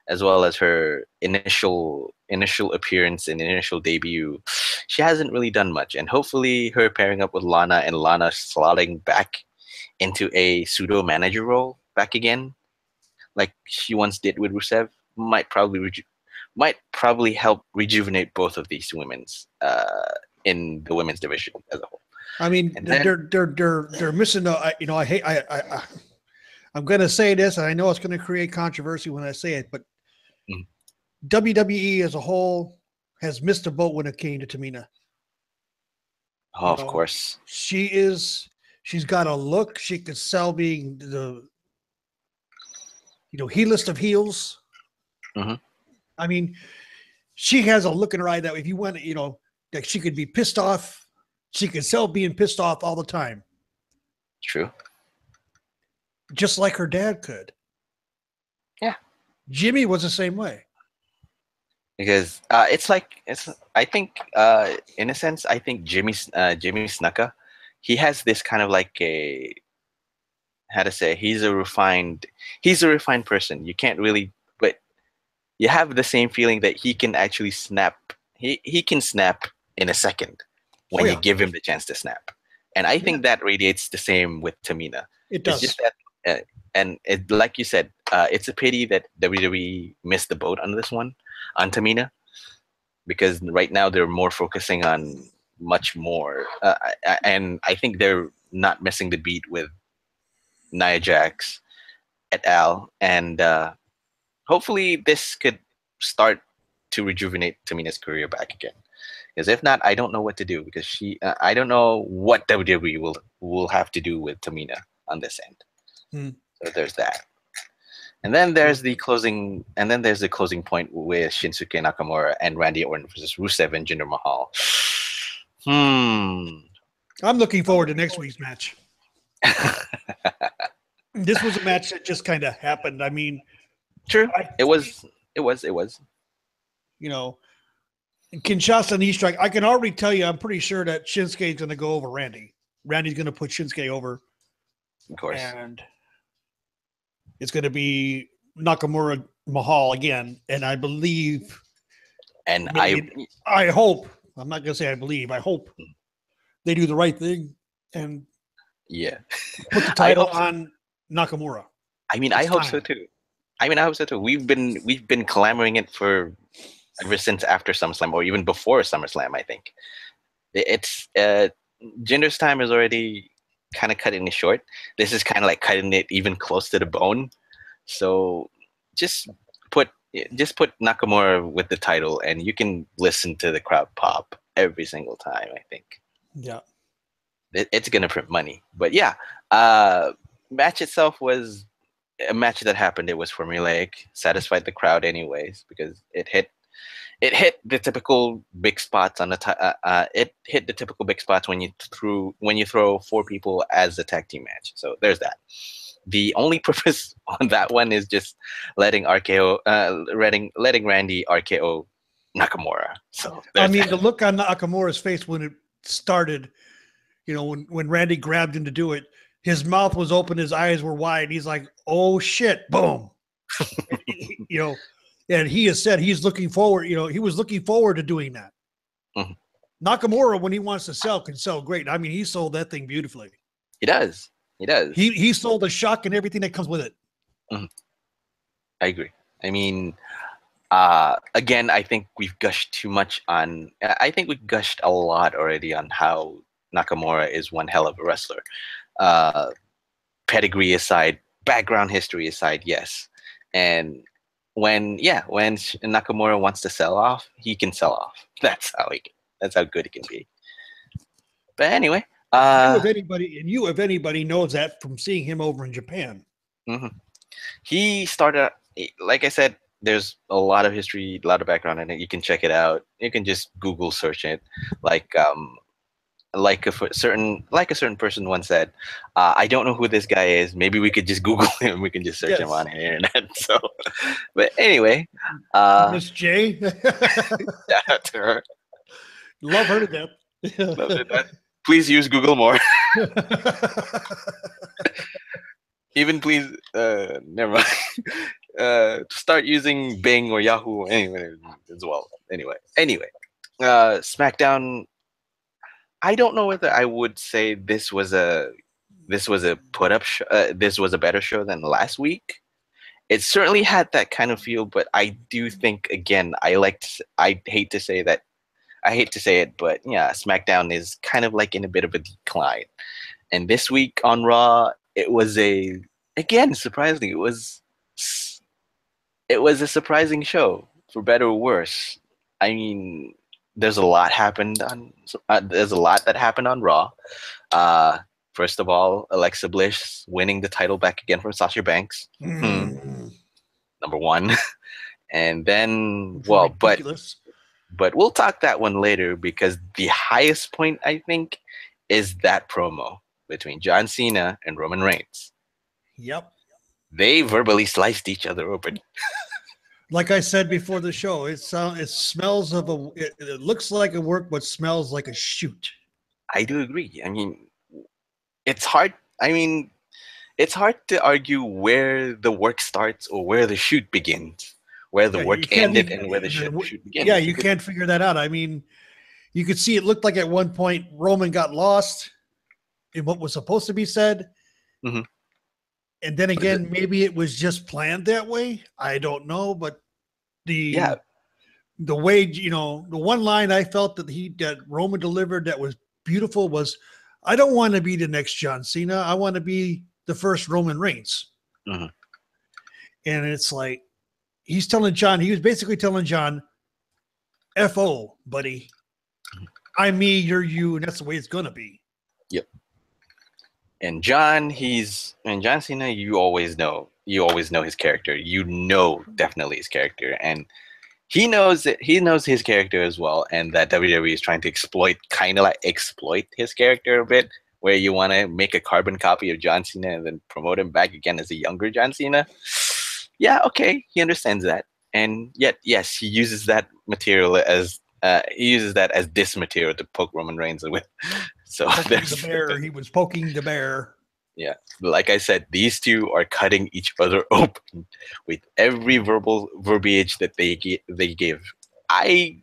as well as her initial appearance and initial debut, she hasn't really done much. And hopefully, her pairing up with Lana and Lana slotting back into a pseudo manager role back again, like she once did with Rusev, might probably help rejuvenate both of these women's in the women's division as a whole. I mean, they're missing. I'm going to say this, and I know it's going to create controversy when I say it, but WWE as a whole has missed the boat when it came to Tamina. Oh, of course. She's got a look. She could sell being the heelest of heels. Mm-hmm. I mean, she has a look in her eye that if you want to, that she could be pissed off. She could sell being pissed off all the time. True. Just like her dad could. Yeah. Jimmy was the same way. Because I think in a sense, I think Jimmy Snuka, he has this kind of like he's a refined person. You can't really, but you have the same feeling that he can actually snap. He can snap in a second when you give him the chance to snap. And I think that radiates the same with Tamina. It does. It's just that, like you said, it's a pity that WWE missed the boat on this one, on Tamina. because right now they're more focusing on much more, and I think they're not missing the beat with Nia Jax et al. And hopefully this could start to rejuvenate Tamina's career back again. Because if not, I don't know what to do. Because I don't know what WWE will have to do with Tamina on this end. So there's that. And then there's the closing. And then there's the closing point with Shinsuke Nakamura and Randy Orton versus Rusev and Jinder Mahal. I'm looking forward to next week's match. This was a match that just kind of happened. I mean, true. It was. You know, Kinshasa knee strike. I can already tell you, I'm pretty sure that Shinsuke is going to go over Randy. Randy's going to put Shinsuke over. Of course. And it's going to be Nakamura Mahal again. And I believe. And I hope. I'm not going to say I believe. I hope they do the right thing and put the title on Nakamura. I mean, I hope so too. We've been clamoring it for ever since after SummerSlam, or even before SummerSlam. I think it's Jinder's time is already kind of cutting it short. This is kind of like cutting it even close to the bone. So just put Nakamura with the title, and you can listen to the crowd pop every single time. I think. Yeah, it's gonna print money. But yeah, match itself was a match that happened. It was formulaic, satisfied the crowd anyways because it hit the typical big spots on the it hit the typical big spots when you throw 4 people as a tag team match. So there's that. The only purpose on that one is just letting Randy RKO Nakamura. So I mean, the look on Nakamura's face when it started, you know, when Randy grabbed him to do it, his mouth was open, his eyes were wide. He's like, "Oh shit!" Boom. You know. And he has said he's looking forward, you know, he was looking forward to doing that. Nakamura, when he wants to sell, can sell great. I mean, he sold that thing beautifully. He does. He sold the shock and everything that comes with it. I agree. I mean, again, I think we've gushed too much on. I think we've gushed a lot already on how Nakamura is one hell of a wrestler. Pedigree aside, background history aside, yes. And when Nakamura wants to sell off, he can sell off. That's how good he can be. But anyway, you if anybody knows that from seeing him over in Japan. He started, like I said, there's a lot of history, a lot of background in it. You can check it out. You can just Google search it. Like a certain person once said, I don't know who this guy is. Maybe we could just Google him. We can just search him on the internet. So, but anyway, Miss J, shout out to her. Love her to death. Love her to death. Please use Google more. Even please, never mind. Start using Bing or Yahoo anyway as well. Anyway, SmackDown. I don't know whether I would say this was a put up. This was a better show than last week. It certainly had that kind of feel, but I do think again, I hate to say it, but yeah, SmackDown is kind of like in a bit of a decline. And this week on Raw, it was surprisingly, it was a surprising show, for better or worse. I mean, there's a lot that happened on Raw. First of all, Alexa Bliss winning the title back again from Sasha Banks. Number one. And then, but we'll talk that one later because the highest point, I think, is that promo between John Cena and Roman Reigns. Yep. They verbally sliced each other open. Like I said before the show, it smells of it looks like a work, but smells like a shoot. I do agree. I mean, it's hard. I mean, it's hard to argue where the work starts or where the shoot begins, where the work ended and where the shoot begins. Yeah, you can't figure that out. I mean, you could see it looked like at one point Roman got lost in what was supposed to be said. And then again, maybe it was just planned that way. I don't know, but the way, the one line I felt that Roman delivered that was beautiful was, I don't want to be the next John Cena. I want to be the first Roman Reigns. Mm-hmm. And it's like, he was basically telling John, F-O, buddy. I'm me, you're you, and that's the way it's going to be. Yep. And John Cena, you always know his character. Definitely his character. And he knows his character as well, and that WWE is trying to exploit his character a bit, where you want to make a carbon copy of John Cena and then promote him back again as a younger John Cena. Yeah, okay, he understands that, and yet, yes, he uses that material as diss material to poke Roman Reigns with. So he was poking the bear. Yeah, like I said, these two are cutting each other open with every verbiage that they give. I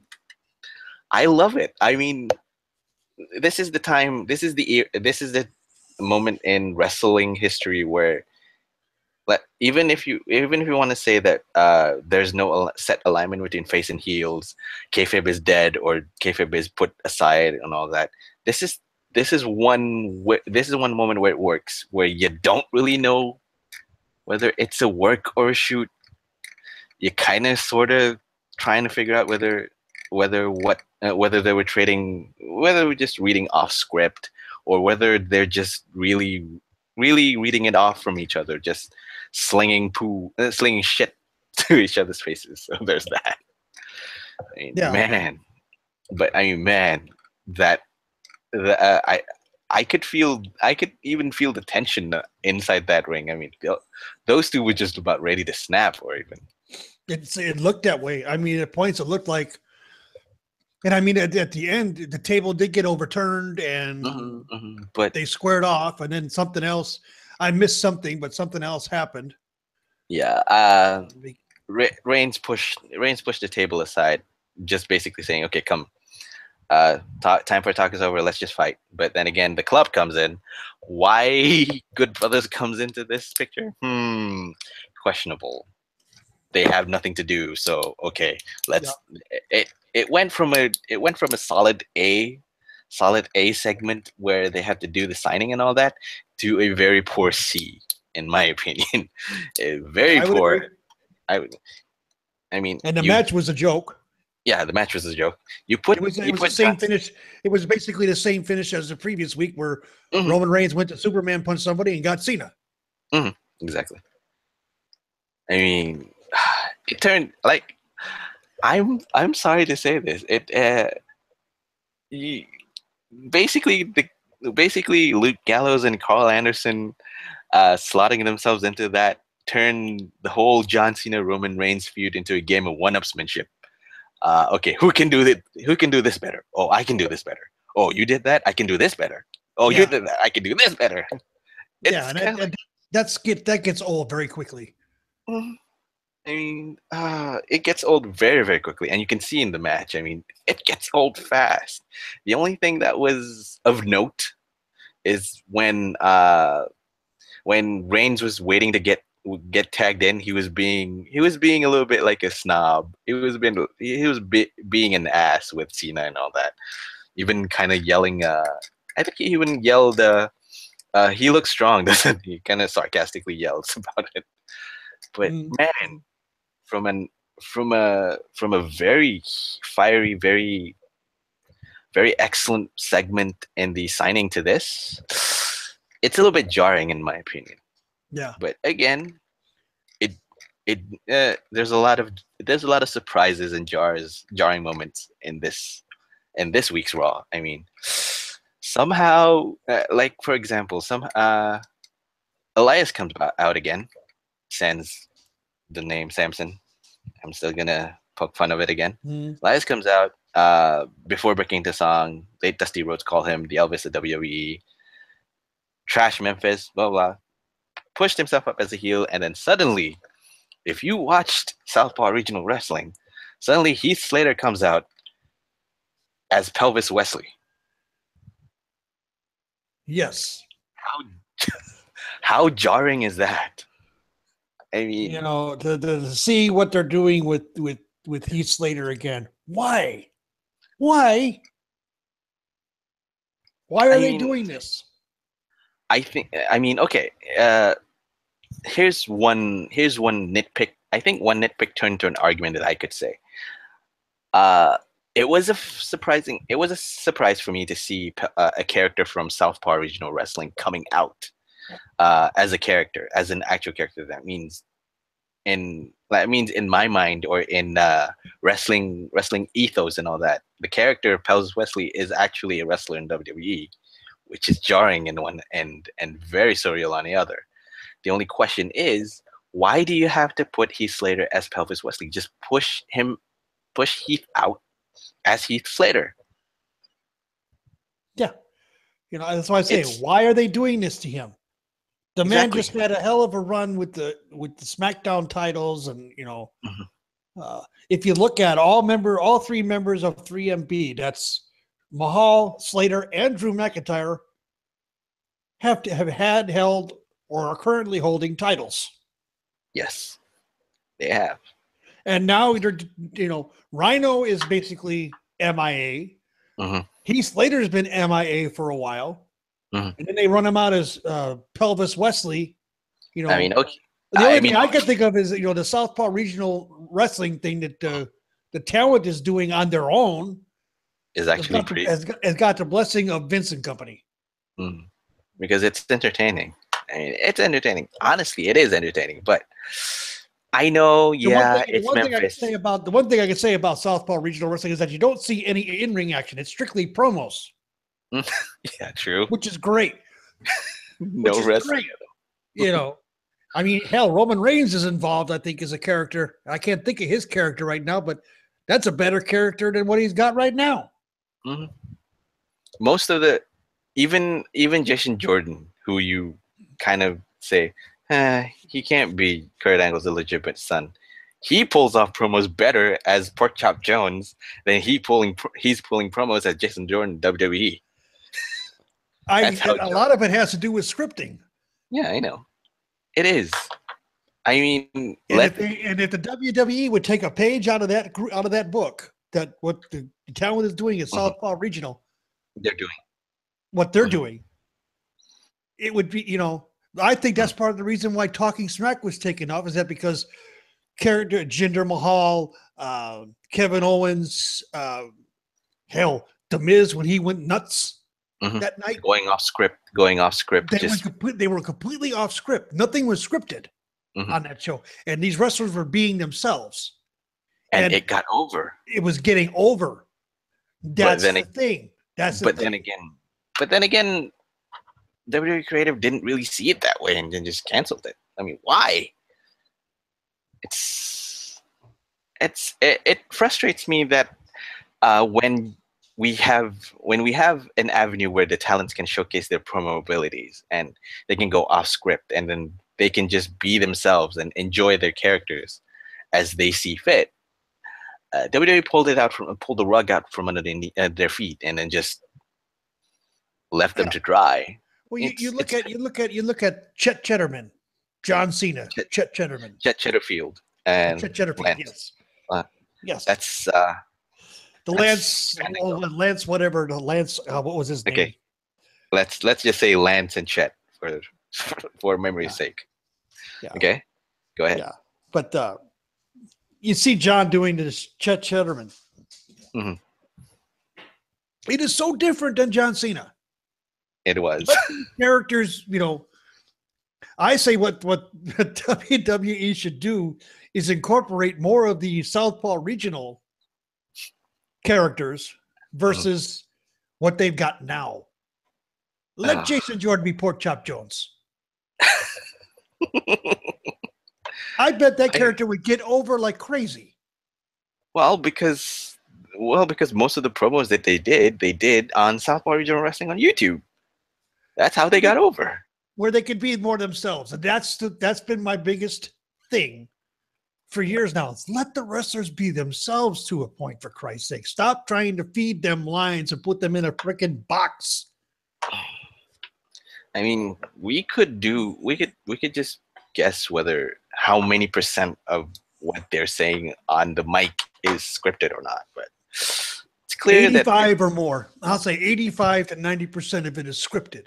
love it. I mean, this is the moment in wrestling history where, even if you want to say that there's no set alignment between face and heels, kayfabe is dead or kayfabe is put aside and all that. This is one moment where it works, where you don't really know whether it's a work or a shoot. You kind of sort of trying to figure out whether they were just reading off script, or whether they're just really reading it off from each other, just slinging shit to each other's faces. So there's that. I could even feel the tension inside that ring. I mean, those two were just about ready to snap, or even. It looked that way. I mean, at points it looked like, and I mean, at the end, the table did get overturned, and but they squared off, and then something else. I missed something, but something else happened. Yeah. Reigns pushed the table aside, just basically saying, "Okay, come. Time for talk is over. Let's just fight." But then again, the club comes in. Why Good Brothers comes into this picture? Questionable. They have nothing to do, so okay. Let's. Yeah. It went from a solid A segment where they have to do the signing and all that, to a very poor C, in my opinion. Very poor. I mean, and the match was a joke. Yeah, the match was a joke. It was the same finish. It was basically the same finish as the previous week, where Roman Reigns went to Superman, punched somebody, and got Cena. Exactly. I mean, it turned like, I'm sorry to say this. Basically Luke Gallows and Carl Anderson slotting themselves into that turned the whole John Cena Roman Reigns feud into a game of one-upsmanship. Okay, who can do this better? Oh, I can do this better. Oh, you did that? I can do this better. Oh, you did that? I can do this better. That gets old very quickly. I mean, it gets old very, very quickly, and you can see in the match. I mean, it gets old fast. The only thing that was of note is when Reigns was waiting to get tagged in, he was being a little bit like a snob. He was being an ass with Cena and all that. Even kind of yelling. I think he even yelled. He looks strong, doesn't he? Kind of sarcastically yells about it. But man, from a very fiery, very, very excellent segment in the signing to this, it's a little bit jarring in my opinion. Yeah. But again, there's a lot of surprises and jarring moments in this week's Raw. I mean, somehow, like for example, Elias comes out again, sends the name Samson. I'm still gonna poke fun of it again. Elias comes out before breaking into song. Late Dusty Rhodes call him the Elvis of WWE. Trash Memphis, blah blah. Pushed himself up as a heel, and then suddenly, if you watched Southpaw Regional Wrestling, suddenly Heath Slater comes out as Pelvis Wesley. Yes. How jarring is that? I mean, to see what they're doing with Heath Slater again. Why? Why? Why are they doing this? Okay. Here's one nitpick. I think one nitpick turned to an argument that I could say. It was a surprise for me to see a character from Southpaw Regional Wrestling coming out as an actual character. That means in my mind, or in wrestling ethos and all that, the character of Pelvis Wesley is actually a wrestler in WWE, which is jarring in one end and very surreal on the other. The only question is, why do you have to put Heath Slater as Pelvis Wesley? Just push Heath out as Heath Slater. Yeah. That's why I say, why are they doing this to him? The man just had a hell of a run with the SmackDown titles, and if you look at all three members of 3MB, that's Mahal, Slater, and Drew McIntyre, have held or are currently holding titles. Yes, they have. And now Rhino is basically MIA. Heath Slater's been MIA for a while. And then they run him out as Pelvis Wesley. The only thing I can think of is the Southpaw Regional Wrestling thing that the talent is doing on their own is actually has got the blessing of Vince and company. Because it's entertaining. It's entertaining. Honestly, it is entertaining. But I know, it's Memphis. The one thing I can say about Southpaw Regional Wrestling is that you don't see any in-ring action. It's strictly promos. Yeah, true. Which is great. No wrestling. Hell, Roman Reigns is involved, I think, as a character. I can't think of his character right now, but that's a better character than what he's got right now. Most of even Jason Jordan, who you kind of say, he can't be Kurt Angle's illegitimate son. He pulls off promos better as Porkchop Jones than he's pulling promos as Jason Jordan WWE. A lot of it has to do with scripting. Yeah, I know. It is. If the WWE would take a page out of that book, that what the talent is doing at Southpaw Regional, they're doing, it would be, I think that's part of the reason why Talking Smack was taken off, is that because character Jinder Mahal, Kevin Owens, hell, The Miz, when he went nuts that night, going off script. They were completely off script. Nothing was scripted on that show, and these wrestlers were being themselves, and it got over. It was getting over. That's the thing. But then again, WWE Creative didn't really see it that way and then just canceled it. Why? It frustrates me that when we have an avenue where the talents can showcase their promo abilities and they can go off script, and then they can just be themselves and enjoy their characters as they see fit. WWE pulled the rug out from under their feet and then just left them to dry. Well, you look at Chet Cheddarman, John Cena, Chet Cheddarman, Chet Cheddarfield, and Chet Cheddarfield. Lance. Yes, that's Lance, whatever. What was his name? Okay, let's just say Lance and Chet for memory's sake. Yeah. Okay, go ahead. Yeah, but you see John doing this Chet Cheddarman. It is so different than John Cena. It was. Characters, I say what WWE should do is incorporate more of the Southpaw Regional characters versus what they've got now. Let Jason Jordan be Porkchop Jones. I bet that character would get over like crazy. Well, because most of the promos that they did on Southpaw Regional Wrestling on YouTube. That's how they got over. Where they could be more themselves. And that's been my biggest thing for years now. It's let the wrestlers be themselves to a point, for Christ's sake. Stop trying to feed them lines and put them in a freaking box. We could just guess how many percent of what they're saying on the mic is scripted or not, but it's clear 85 or more. I'll say 85 to 90% of it is scripted.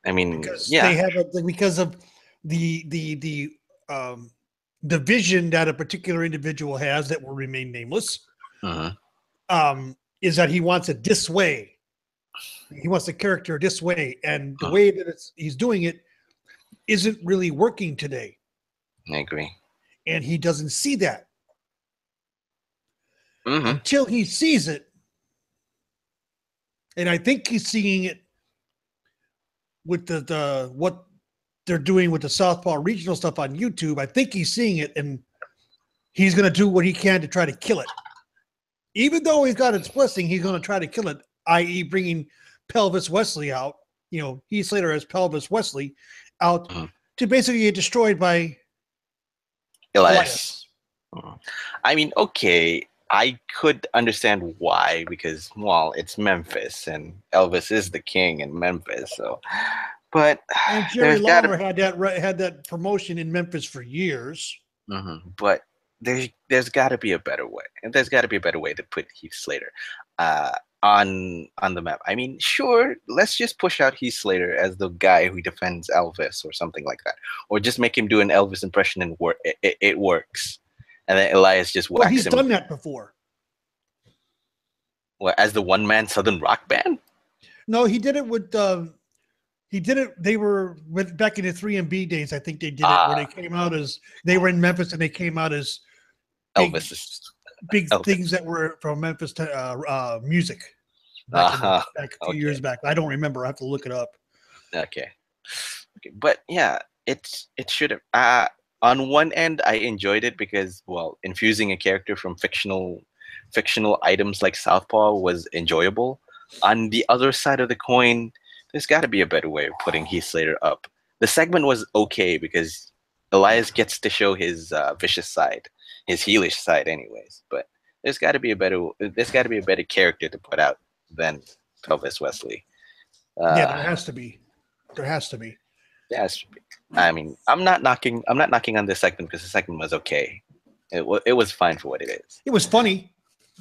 I mean, because yeah, they have because of the vision that a particular individual has that will remain nameless. Is that he wants it this way. He wants the character this way, and the way that he's doing it isn't really working today. I agree. And he doesn't see that until he sees it. And I think he's seeing it with the what they're doing with the Southpaw regional stuff on YouTube. I think he's seeing it, and he's going to do what he can to try to kill it. Even though he's got its blessing, he's going to try to kill it, i.e. bringing Pelvis Wesley out. Heath Slater as Pelvis Wesley out to basically get destroyed by Elias. I mean, okay, I could understand why, because, well, it's Memphis, and Elvis is the king in Memphis, so... But and Jerry Lawler had that promotion in Memphis for years. But there's got to be a better way, and there's got to be a better way to put Heath Slater on the map. I mean, sure, let's just push out Heath Slater as the guy who defends Elvis or something like that, or just make him do an Elvis impression and it works, and then Elias just whacks him. He's done that before. Well, as the one-man Southern rock band? No, he did it with. He did it. They were back in the 3MB days. I think they did it where they came out as they were in Memphis and they came out as big things that were from Memphis to music. Back a few years back. I don't remember. I have to look it up. Okay, but yeah, it should have. On one end, I enjoyed it because, well, infusing a character from fictional items like Southpaw was enjoyable. On the other side of the coin, there's got to be a better way of putting Heath Slater up. The segment was okay because Elias gets to show his vicious side, his heelish side, anyways. But there's got to be a better character to put out than Pelvis Wesley. Yeah, there has to be. There has to be. I mean, I'm not knocking on this segment because the segment was okay. It was fine for what it is. It was funny.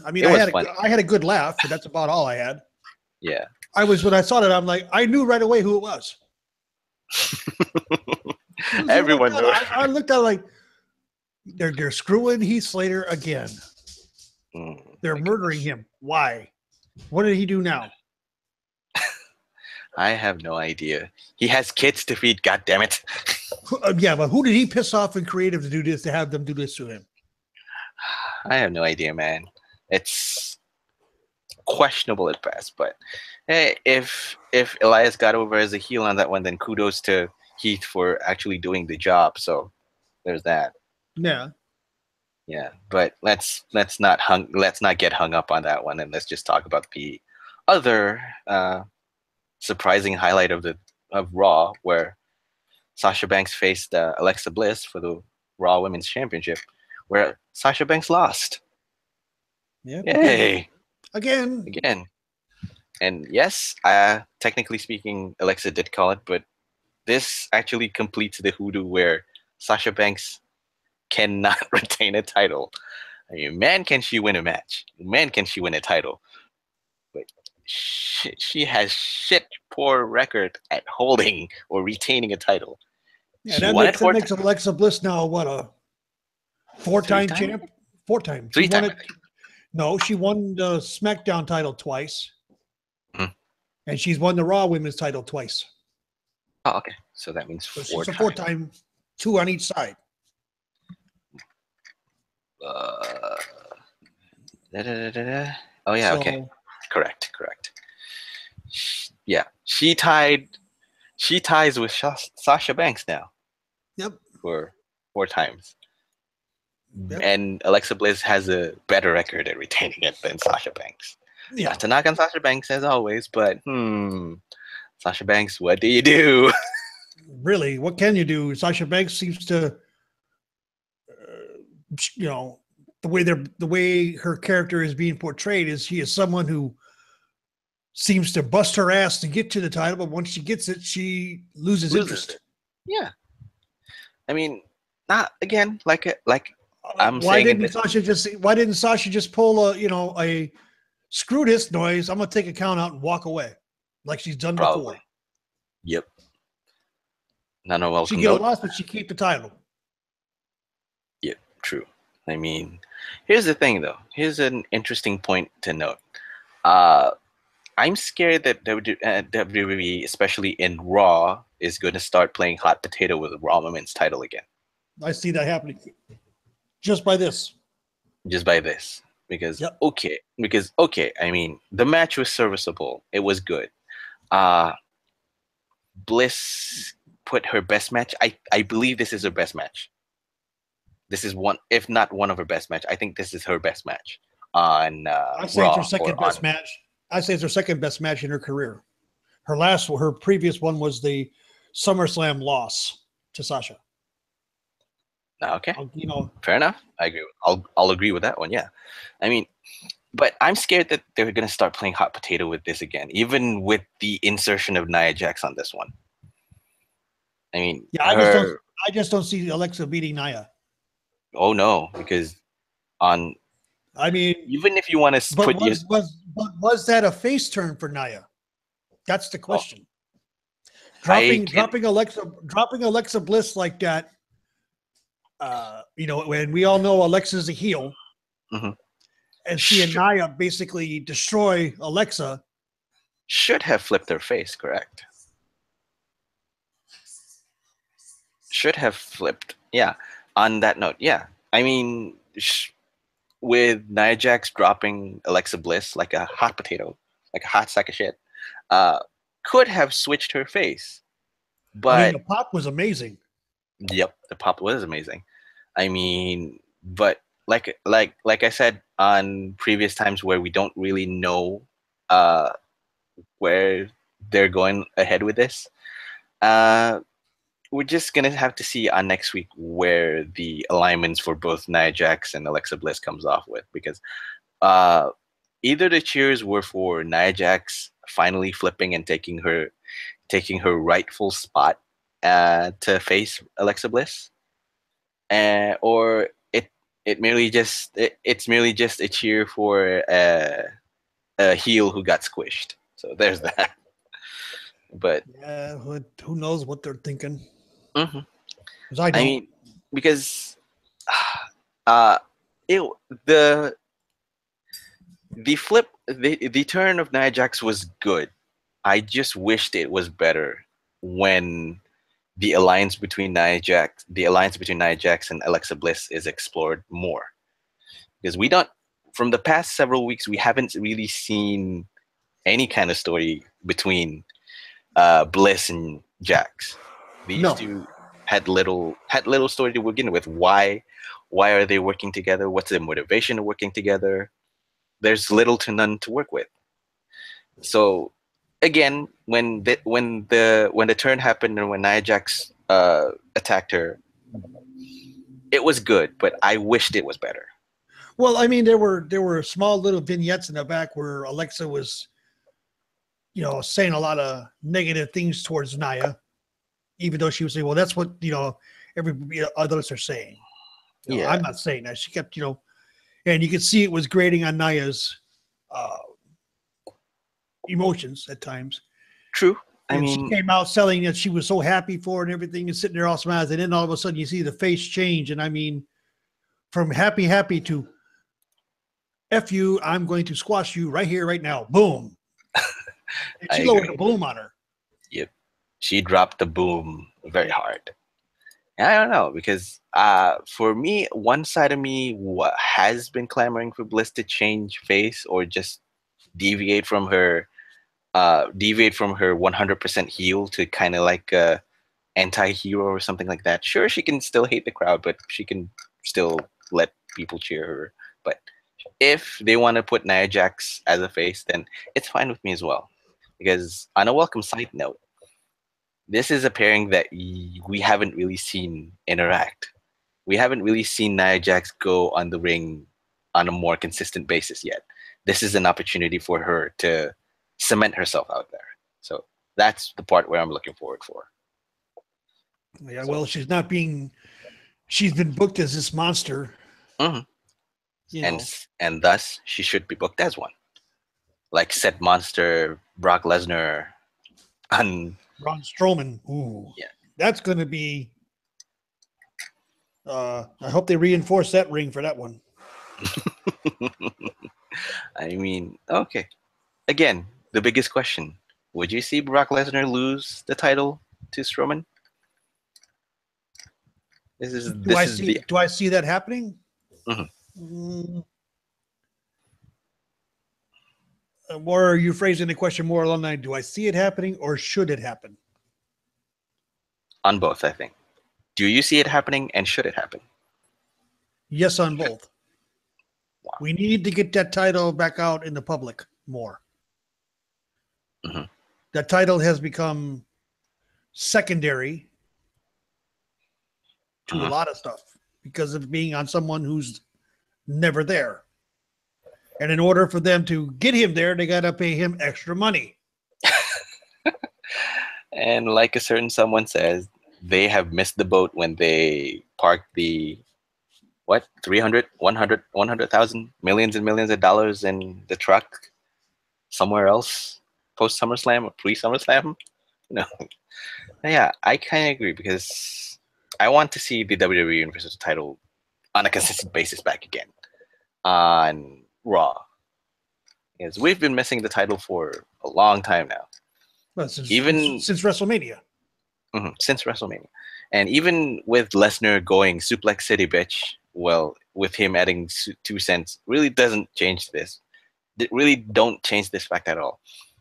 I mean, I had a good laugh, but that's about all I had. Yeah. When I saw that, I'm like, I knew right away who it was. Everyone knew. I looked at it like, they're screwing Heath Slater again. They're murdering him. Why? What did he do now? I have no idea. He has kids to feed. God damn it! Yeah, but who did he piss off in creative to do this? To have them do this to him? I have no idea, man. It's questionable at best, but hey, if Elias got over as a heel on that one, then kudos to Heath for actually doing the job. So there's that. Yeah. But let's not get hung up on that one, and let's just talk about the other surprising highlight of Raw, where Sasha Banks faced Alexa Bliss for the Raw Women's Championship, where Sasha Banks lost. Yeah. Yay. Again. And yes, technically speaking, Alexa did call it, but this actually completes the hoodoo where Sasha Banks cannot retain a title. I mean, man, can she win a match? Man, can she win a title? But she has poor record at holding or retaining a title. Yeah, that makes Alexa Bliss now what, a four-time champ? 4 times. Three times. No, she won the SmackDown title twice. And she's won the Raw Women's title twice. Oh, okay. So that means 4 she's times. a 4-time, 2 on each side. Oh, yeah, okay. Correct. Yeah. She ties with Sasha Banks now. Yep. For 4 times. Yep. And Alexa Bliss has a better record at retaining it than Sasha Banks. Yeah. Not to knock on Sasha Banks as always, but Sasha Banks, what do you do? Really, what can you do? Sasha Banks seems to, the way her character is being portrayed is she is someone who seems to bust her ass to get to the title, but once she gets it, she loses interest. Yeah. I mean, again, like I'm Why saying in didn't this. Sasha just pull a screw this noise? I'm gonna take a count out and walk away, like she's done Probably. before. Yep. Not a welcome She get a note. loss, but she keep the title. Yep, true. I mean, here's the thing, though. Here's an interesting point to note. I'm scared that WWE, especially in Raw, is going to start playing hot potato with the Raw Women's title again. I see that happening just by this. Just by this. Because, Yep. okay, I mean, the match was serviceable. It was good. Bliss put her best match. I believe this is her best match. This is one, if not one of her best match. I think this is her best match on I say Raw. it's her second best match. I say it's her second best match in her career. Her previous one was the SummerSlam loss to Sasha. Okay, fair enough. I agree. I'll agree with that one. Yeah, I mean, but I'm scared that they're gonna start playing hot potato with this again, even with the insertion of Nia Jax on this one. I mean, yeah, I just don't see Alexa beating Nia. Oh no, because even if you want to put was that a face turn for Nia? That's the question. Dropping Alexa Bliss like that. When we all know Alexa's a heel, and seeing Nia basically destroy Alexa, should have flipped her face. Correct. Should have flipped. Yeah. On that note, yeah. I mean, with Nia Jax dropping Alexa Bliss like a hot potato, like a hot sack of shit, could have switched her face. But the pop was amazing. Yep, the pop was amazing. I mean, but like I said on previous times where we don't really know where they're going ahead with this, we're just gonna have to see on next week where the alignments for both Nia Jax and Alexa Bliss comes off with, because either the cheers were for Nia Jax finally flipping and taking her rightful spot to face Alexa Bliss, or it's merely just a cheer for a heel who got squished. So there's that. But yeah, who knows what they're thinking? I mean, because the turn of Nia Jax was good. I just wished it was better when the alliance between Nia Jax and Alexa Bliss is explored more, because from the past several weeks we haven't really seen any kind of story between Bliss and Jax. These two had little story to begin with. Why are they working together? What's their motivation of working together? There's little to none to work with. So again, when the turn happened and when Nia Jax attacked her, it was good, but I wished it was better. Well, I mean, there were small little vignettes in the back where Alexa was, saying a lot of negative things towards Nia, even though she was saying, well, that's what, everybody others are saying. I'm not saying that. She kept, and you could see it was grating on Nia's emotions at times. True. She came out selling that she was so happy for it and everything, and sitting there all smiles, and then all of a sudden you see the face change, and I mean, from happy to F you, I'm going to squash you right here, right now. Boom. And she lowered the boom on her. Yep. She dropped the boom very hard. And I don't know, because for me, one side of me has been clamoring for Bliss to change face or just deviate from her 100% heel to kind of like a anti-hero or something like that. Sure, she can still hate the crowd, but she can still let people cheer her. But if they want to put Nia Jax as a face, then it's fine with me as well. Because on a welcome side note, this is a pairing that we haven't really seen interact. We haven't really seen Nia Jax go on the ring on a more consistent basis yet. This is an opportunity for her to cement herself out there. So that's the part where I'm looking forward for. Yeah, well, she's not being she's been booked as this monster. Mhm. You know, And thus she should be booked as one, like said monster Brock Lesnar. And Braun Strowman. Ooh, yeah, that's going to be. I hope they reinforce that ring for that one. I mean, okay. Again, the biggest question: would you see Brock Lesnar lose the title to Strowman? Do I This is see? the Do I see that happening? Mhm. Mm, or are you phrasing the question more along the line? Do I see it happening, or should it happen? On both, I think. Do you see it happening, and should it happen? Yes, on both. Wow. We need to get that title back out in the public more. Mhm. That title has become secondary to a Mhm. lot of stuff because of being on someone who's never there. And in order for them to get him there, they got to pay him extra money. And like a certain someone says, they have missed the boat when they parked the what 300, 100, 100,000, millions and millions of dollars in the truck somewhere else post SummerSlam or pre SummerSlam. You know, yeah, I kind of agree because I want to see the WWE Universal title on a consistent basis back again on Raw. Because we've been missing the title for a long time now. Well, since Even WrestleMania. since WrestleMania. And even with Lesnar going Suplex City, bitch, well, with him adding 2 cents, really doesn't change this. It really don't change this fact at all.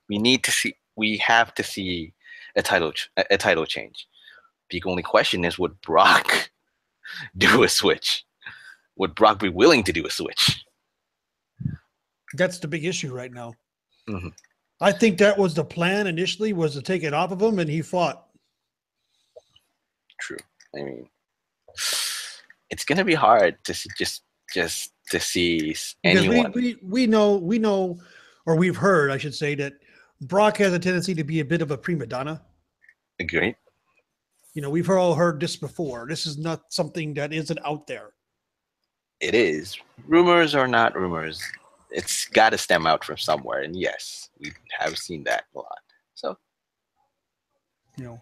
We have to see a title change. The only question is, would Brock do a switch? Would Brock be willing to do a switch? That's the big issue right now. Mm-hmm. I think that was the plan initially, was to take it off of him, and he fought. True. I mean, it's gonna be hard to see, just to see Because anyone. we know, or we've heard, I should say, that Brock has a tendency to be a bit of a prima donna. Agree. You know, we've all heard this before. This is not something that isn't out there. It is. Rumors or not rumors, it's got to stem out from somewhere. And yes, we have seen that a lot. So, You know,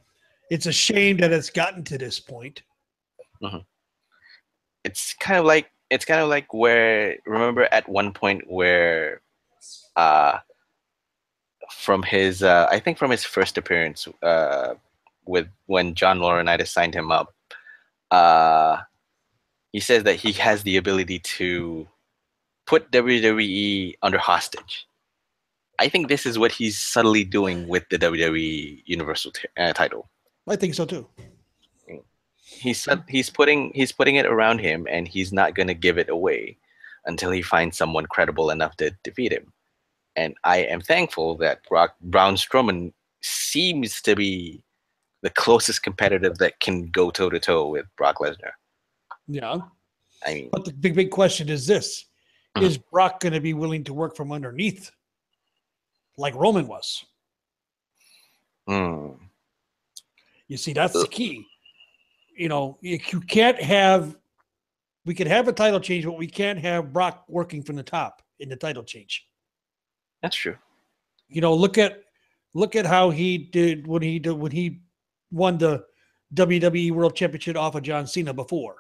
it's a shame that it's gotten to this point. it's kind of like where, remember at one point where from his I think from his first appearance with when John Laurinaitis signed him up, he says that he has the ability to put WWE under hostage. I think this is what he's subtly doing with the WWE Universal title. I think so too. He's putting it around him, and he's not going to give it away until he finds someone credible enough to defeat him. And I am thankful that Braun Strowman seems to be the closest competitor that can go toe to toe with Brock Lesnar. Yeah. I mean, But the big question is this: is Brock going to be willing to work from underneath, like Roman was? You see, that's the key. You know, you can't have. We could have a title change, but we can't have Brock working from the top in the title change. That's true. You know, look at how he did when he won the WWE World Championship off of John Cena before.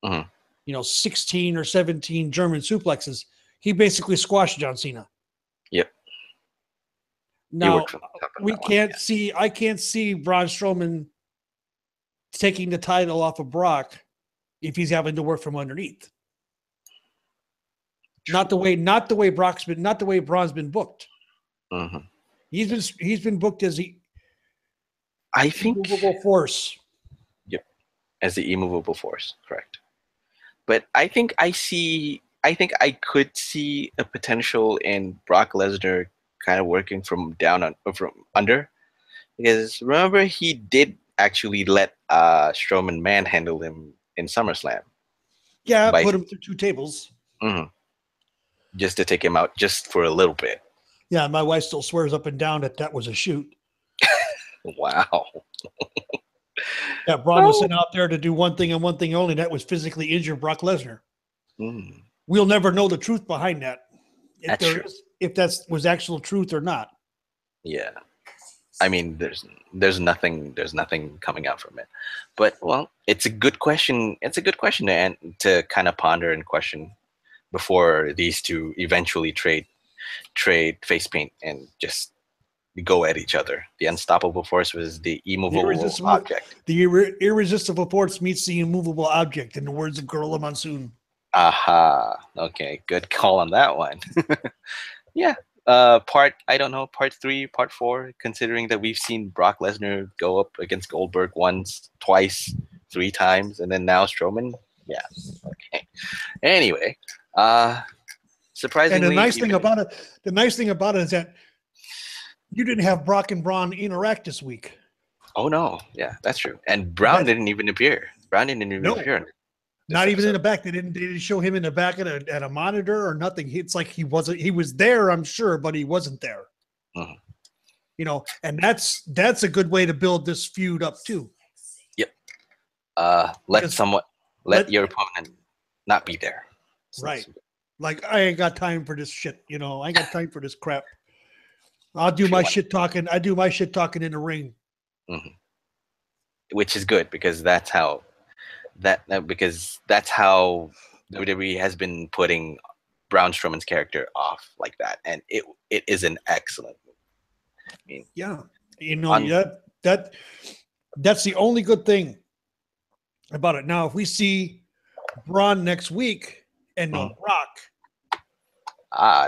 You know, 16 or 17 German suplexes. He basically squashed John Cena. Yep. Now we can't see. I can't see Braun Strowman taking the title off of Brock if he's having to work from underneath. Not the way Braun's been booked. He's been booked as I think immovable force. Yep, as the immovable force, correct. But I think I could see a potential in Brock Lesnar kind of working from under, because remember he did actually let Strowman manhandle him in SummerSlam. Yeah, put him through two tables. Just to take him out just for a little bit. Yeah, my wife still swears up and down that was a shoot. Wow. Yeah, Braun was sent out there to do one thing and one thing only. That was physically injure Brock Lesnar. Mm, We'll never know the truth behind that. that's true. If that was actual truth or not. Yeah. I mean, there's nothing coming out from it. But well, it's a good question. It's a good question to kind of ponder and question before these two eventually trade face paint and just go at each other. The unstoppable force was the immovable object. The irresistible force meets the immovable object, in the words of Gorilla Monsoon. Aha. Okay, good call on that one. Yeah. Part 3, part 4, considering that we've seen Brock Lesnar go up against Goldberg once, twice, 3 times, and then now Strowman. Yeah. Okay. Anyway, surprisingly, and the nice thing about it is that you didn't have Brock and Braun interact this week. Oh no, yeah, that's true. And Brown didn't even appear. Appear. Not even in the back. They didn't show him in the back at a monitor or nothing. It's like he wasn't. He was there, I'm sure, but he wasn't there. Mm-hmm. You know, and that's a good way to build this feud up too. Yep. Let your opponent not be there. Right. Like, I ain't got time for this shit. You know, I ain't got time for this crap. I'll do my shit talking. I do my shit talking in the ring. Mm-hmm. Which is good because that's how WWE has been putting Braun Strowman's character off like that, and it is an excellent move. I mean, yeah, you know, that's the only good thing about it. Now, if we see Braun next week and no Brock,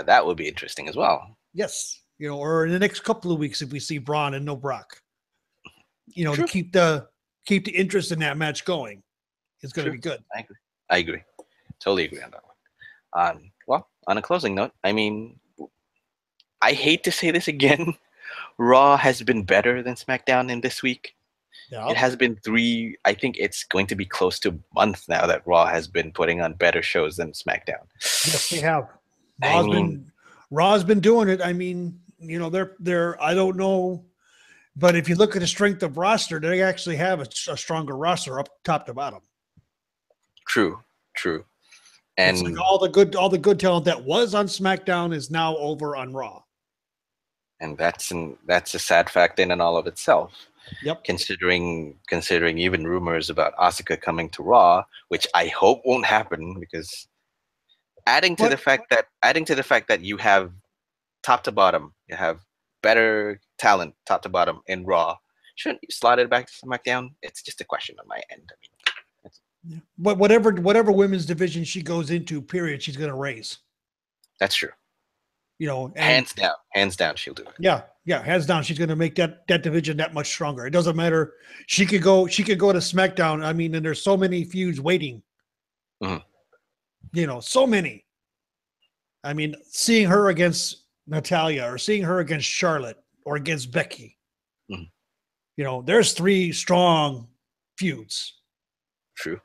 that would be interesting as well. Yes, you know, or in the next couple of weeks, if we see Braun and no Brock, you know, True. to keep the interest in that match going. It's going to be good. I agree. Totally agree on that one. Well, on a closing note, I mean, I hate to say this again. Raw has been better than SmackDown in this week. Yeah. It has been 3. I think it's going to be close to a month now that Raw has been putting on better shows than SmackDown. Yes, they have. Raw's been doing it. I mean, you know, they're. I don't know, but if you look at the strength of roster, they actually have a stronger roster up top to bottom. True. And it's like all the good talent that was on SmackDown is now over on Raw. And that's a sad fact in and all of itself. Yep. Considering even rumors about Asuka coming to Raw, which I hope won't happen, because adding to the fact that you have top to bottom, you have better talent top to bottom in Raw, shouldn't you slot it back to SmackDown? It's just a question on my end. I mean, but whatever women's division she goes into, period, she's going to raise. That's true. You know, hands down, she'll do it. Yeah, hands down, she's going to make that division that much stronger. It doesn't matter. She could go to SmackDown. I mean, and there's so many feuds waiting. Mm-hmm. You know, so many. I mean, seeing her against Natalya or seeing her against Charlotte or against Becky. Mm-hmm. You know, there's 3 strong feuds. True.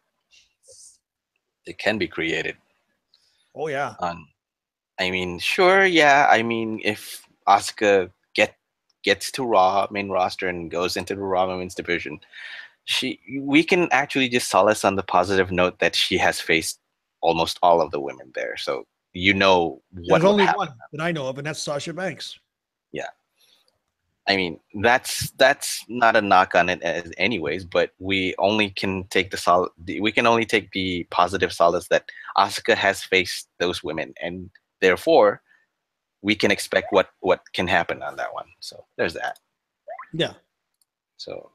It can be created. Oh yeah. I mean, sure, yeah. I mean, if Asuka gets to Raw main roster and goes into the Raw Women's division, we can actually just solace on the positive note that she has faced almost all of the women there. So you know what. There's only one that I know of, and that's Sasha Banks. Yeah. I mean, that's not a knock on it as anyways, but we only can take the positive solace that Asuka has faced those women, and therefore we can expect what can happen on that one. So there's that. Yeah. So,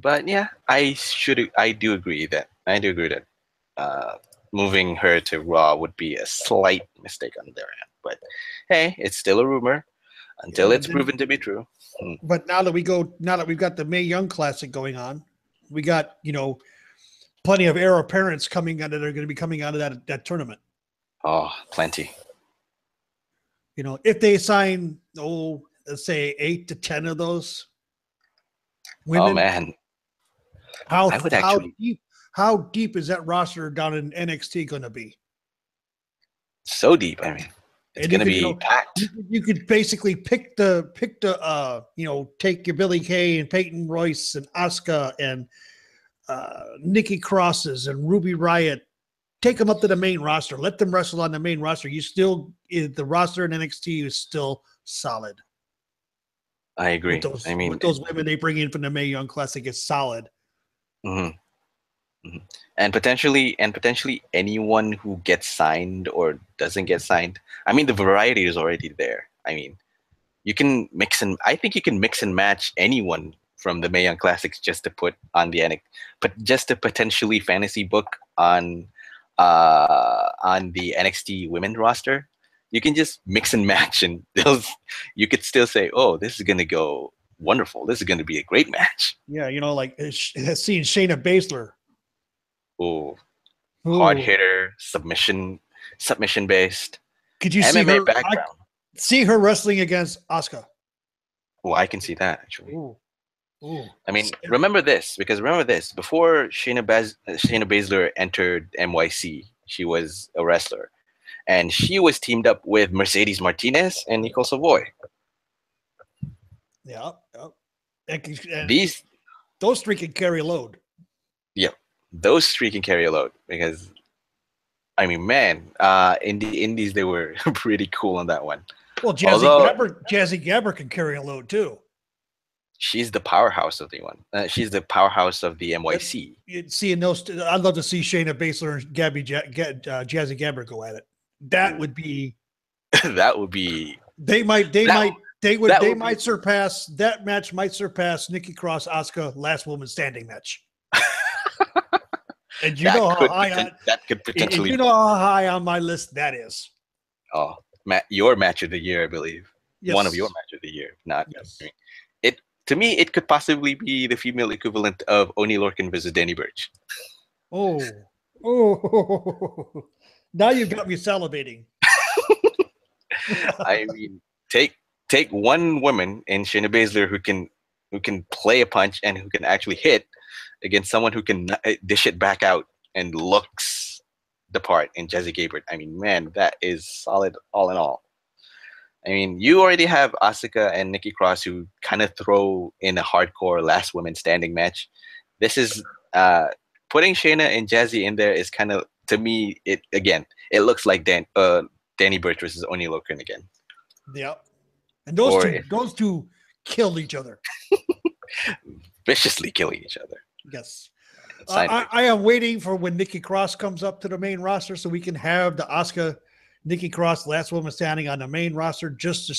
but yeah, I do agree that moving her to Raw would be a slight mistake on their end. But hey, it's still a rumor until it's proven to be true. But now that we've got the Mae Young Classic going on, we got, you know, plenty of heir apparents that are going to be coming out of that tournament. Oh, plenty. You know, if they sign, let's say 8 to 10 of those women. Oh man, how deep is that roster down in NXT going to be? So deep. I mean, it's going to be packed. You could basically pick the take your Billie Kay and Peyton Royce and Asuka and Nikki Crosses and Ruby Riott. Take them up to the main roster. Let them wrestle on the main roster. The roster in NXT is still solid. I agree. With those women they bring in from the Mae Young Classic is solid. Mm-hmm. Mm-hmm. And potentially anyone who gets signed or doesn't get signed. I mean, the variety is already there. I mean, I think you can mix and match anyone from the Mae Young Classics just to put on the NXT, but just to potentially fantasy book on the NXT women roster. You can just mix and match, and you could still say, "Oh, this is going to go wonderful. This is going to be a great match." Yeah, like seeing Shayna Baszler. Oh, hard hitter, submission based. Could you MMA background? See her wrestling against Asuka. Oh, I can see that actually. Ooh. I mean, remember this before Shayna Baszler entered NYC, she was a wrestler, and she was teamed up with Mercedes Martinez and Nicole Savoy. Yeah. And those three can carry a load. Yeah, those three can carry a load because, I mean, man, in the Indies they were pretty cool on that one. Well, Jazzy Gabbard can carry a load too. She's the powerhouse of the one. She's the powerhouse of the NYC. Seeing those, I'd love to see Shayna Baszler and Jazzy Gabbard go at it. That would be. That would be. That match might surpass Nikki Cross Asuka last woman standing match. And that could potentially. You know how high on my list that is. Oh, your match of the year, I believe. Yes. One of your match of the year. Yes. To me, it could possibly be the female equivalent of Oni Lorcan versus Danny Burch. Oh. Now you've got me salivating. I mean, take one woman in Shayna Baszler who can play a punch and who can actually hit against someone who can dish it back out and looks the part in Jessie Gabbard. I mean, man, that is solid all in all. I mean, you already have Asuka and Nikki Cross who kind of throw in a hardcore last woman standing match. This is putting Shayna and Jazzy in there is kind of, to me, it looks like Danny Burch versus Oni Lorcan again. Yeah. And those two killed each other. Viciously killing each other. Yes. I am waiting for when Nikki Cross comes up to the main roster so we can have the Asuka Nikki Cross last woman standing on the main roster just to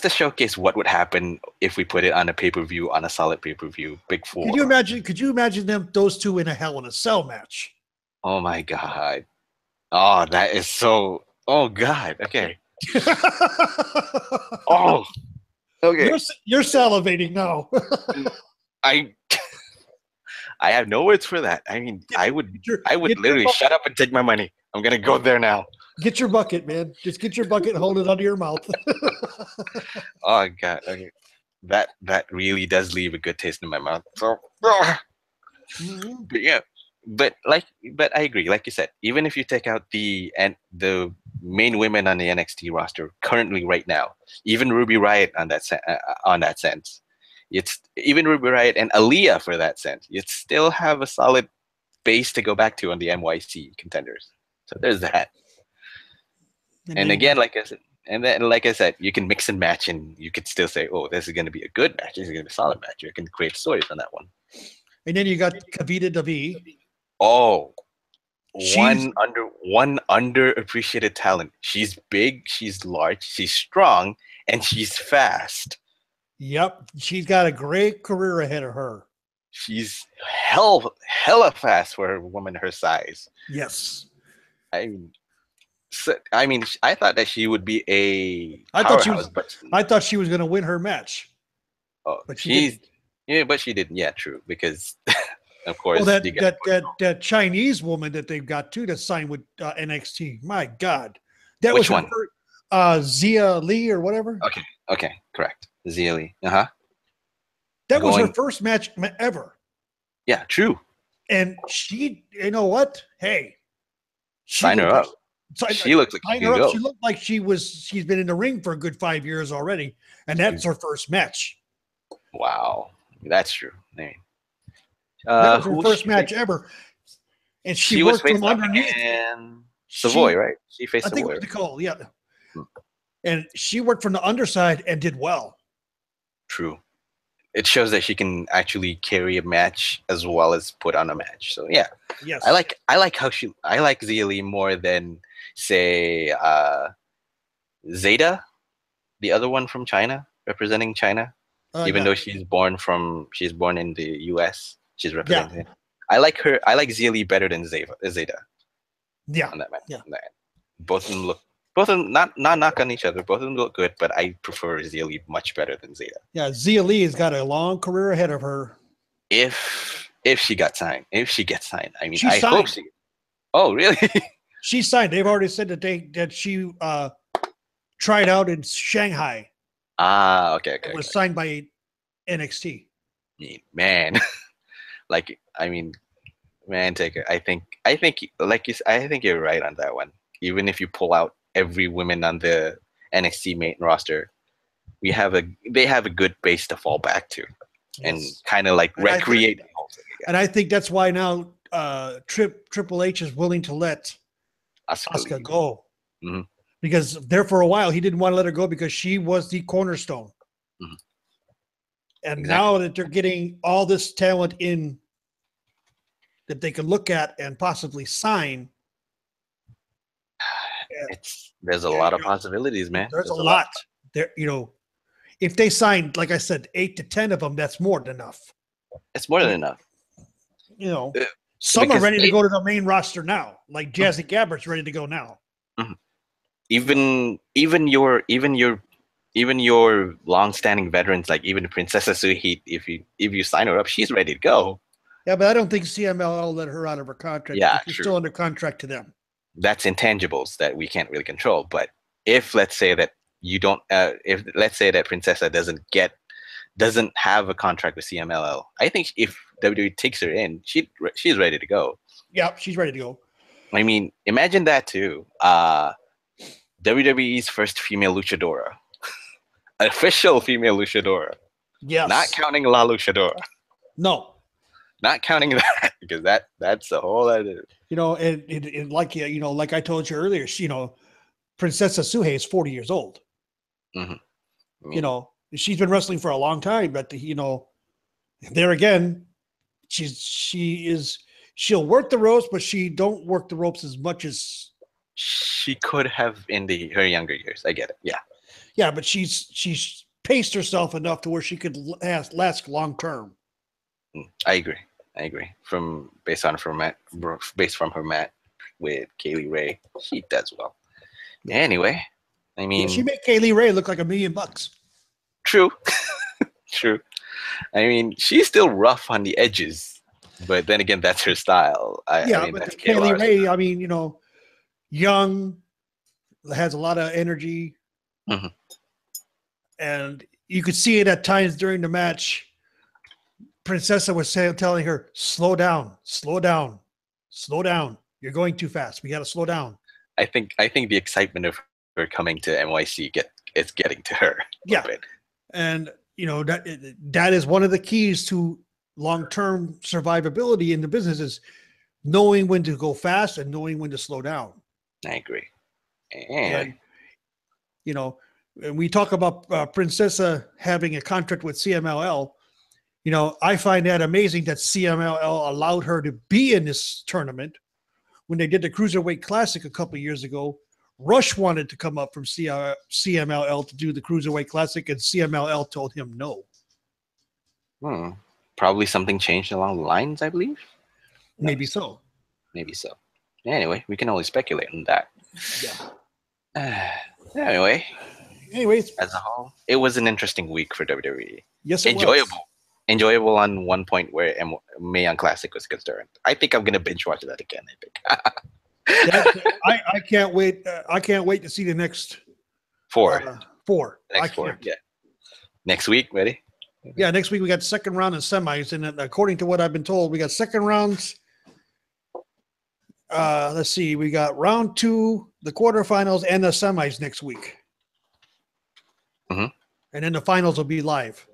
showcase what would happen if we put it on a pay-per-view, on a solid pay-per-view, Big Four. Could you imagine those two in a Hell in a Cell match? Oh my God. Oh, that is so, oh God. Okay. Oh, okay. You're salivating now. I have no words for that. I mean, I would literally shut up and take my money. I'm gonna go there now. Get your bucket, man. Just get your bucket and hold it under your mouth. Oh God, okay. That really does leave a good taste in my mouth. So, but yeah, but I agree. Like you said, even if you take out the main women on the NXT roster currently right now, even Ruby Riott on that sense. It's even Ruby Riott and Aaliyah for that sense. You'd still have a solid base to go back to on the NYC contenders. So there's that. And again, like I said, you can mix and match, and you could still say, "Oh, this is going to be a good match. This is going to be a solid match." You can create stories on that one. And then you got Kavita Devi. Oh, one underappreciated talent. She's big, she's large, she's strong, and she's fast. Yep, she's got a great career ahead of her. She's hella fast for a woman her size. Yes. I mean, I thought that she would be a I thought she was going to win her match. Oh, but she didn't. Yeah, true. Because of course, well, that Chinese woman that they've got too that signed with NXT. My God, that Which was one? Zia Lee or whatever. Okay, correct. Zia Lee. That was her first match ever. Yeah, true. And she, you know what? Hey, sign her up. She looks like she can go. She looked like she's been in the ring for a good 5 years already, and that's her first match. Wow, that's true. I mean, That was Who her was first she match facing? ever, and she She was worked from facing underneath. and Savoy, She, right? She faced I think it Savoy. was Nicole, yeah, Hmm. and she worked from the underside and did well. True. It shows that she can actually carry a match as well as put on a match. So yeah, Yes, I like Xia Li more than say Zeta, the other one from China, representing China. Even yeah, though she's born in the U.S., she's yeah, representing. I like her. I like Xia Li better than Zeta yeah, on that match. yeah. On that. Both of them not knock on each other. Both of them look good, but I prefer Xia Li much better than Zeta. Yeah, Xia Li has got a long career ahead of her. If she gets signed, I mean, She I hope signed. she. Oh, really? She signed. They've already said that she tried out in Shanghai. Okay. It was signed by NXT. Man, like I mean, man, Taker. I think I think you're right on that one. Even if you pull out every woman on the NXT main roster, they have a good base to fall back to, and Yes. kind of like And recreate. And I think that's why now Triple H is willing to let Asuka Asuka go. Mm-hmm. Because there for a while he didn't want to let her go because she was the cornerstone. Mm-hmm. And Exactly. now that they're getting all this talent in that they can look at and possibly sign, there's a lot of possibilities, man. There's a lot. There, if they signed, like I said, 8 to 10 of them, that's more than enough. It's more than enough. Some are ready to go to the main roster now. Like Jessie Gabbard's ready to go now. Mm-hmm. Even your long-standing veterans, like even Princess Suhit, if you sign her up, she's ready to go. Yeah, but I don't think CMLL let her out of her contract. Yeah, she's still under contract to them. That's intangibles that we can't really control. But if let's say that you don't, if let's say that Princessa doesn't have a contract with CMLL, I think if WWE takes her in, she's ready to go. Yeah, she's ready to go. I mean, imagine that too. WWE's first female luchadora, official female luchadora. Yes. Not counting La Luchadora. No. Not counting that, because that's the whole other. And like I told you earlier, Princess Suhei is 40 years old. Mm-hmm. She's been wrestling for a long time, but there again, she'll work the ropes, but she don't work the ropes as much as she could have in her younger years. I get it. Yeah. Yeah, but she's paced herself enough to where she could last long term. I agree. Based from her match with Kaylee Ray, she does well. Anyway, I mean, she made Kaylee Ray look like $1 million. True. True. I mean, she's still rough on the edges, but then again, that's her style. But Kaylee Ray, young, has a lot of energy, and you could see it at times during the match. Princessa was telling her, slow down. You're going too fast. We got to slow down. I think the excitement of her coming to NYC it's getting to her. Yeah. And that is one of the keys to long-term survivability in the business is knowing when to go fast and knowing when to slow down. I agree. And when we talk about Princessa having a contract with CMLL, I find that amazing that CMLL allowed her to be in this tournament. When they did the Cruiserweight Classic a couple of years ago, Rush wanted to come up from CMLL to do the Cruiserweight Classic, and CMLL told him no. Probably something changed along the lines, I believe. Maybe so. Anyway, we can only speculate on that. Yeah. Anyways, as a whole, it was an interesting week for WWE. Yes, it was. Was. Enjoyable on one point where Mae Young Classic was concerned. I think I'm gonna binge watch that again. I can't wait. I can't wait to see the next four. Next four. Yeah. Next week, ready? Yeah, next week we got second round and semis, and according to what I've been told, we got second rounds. Let's see, we got round 2, the quarterfinals, and the semis next week. Mm-hmm. And then the finals will be live.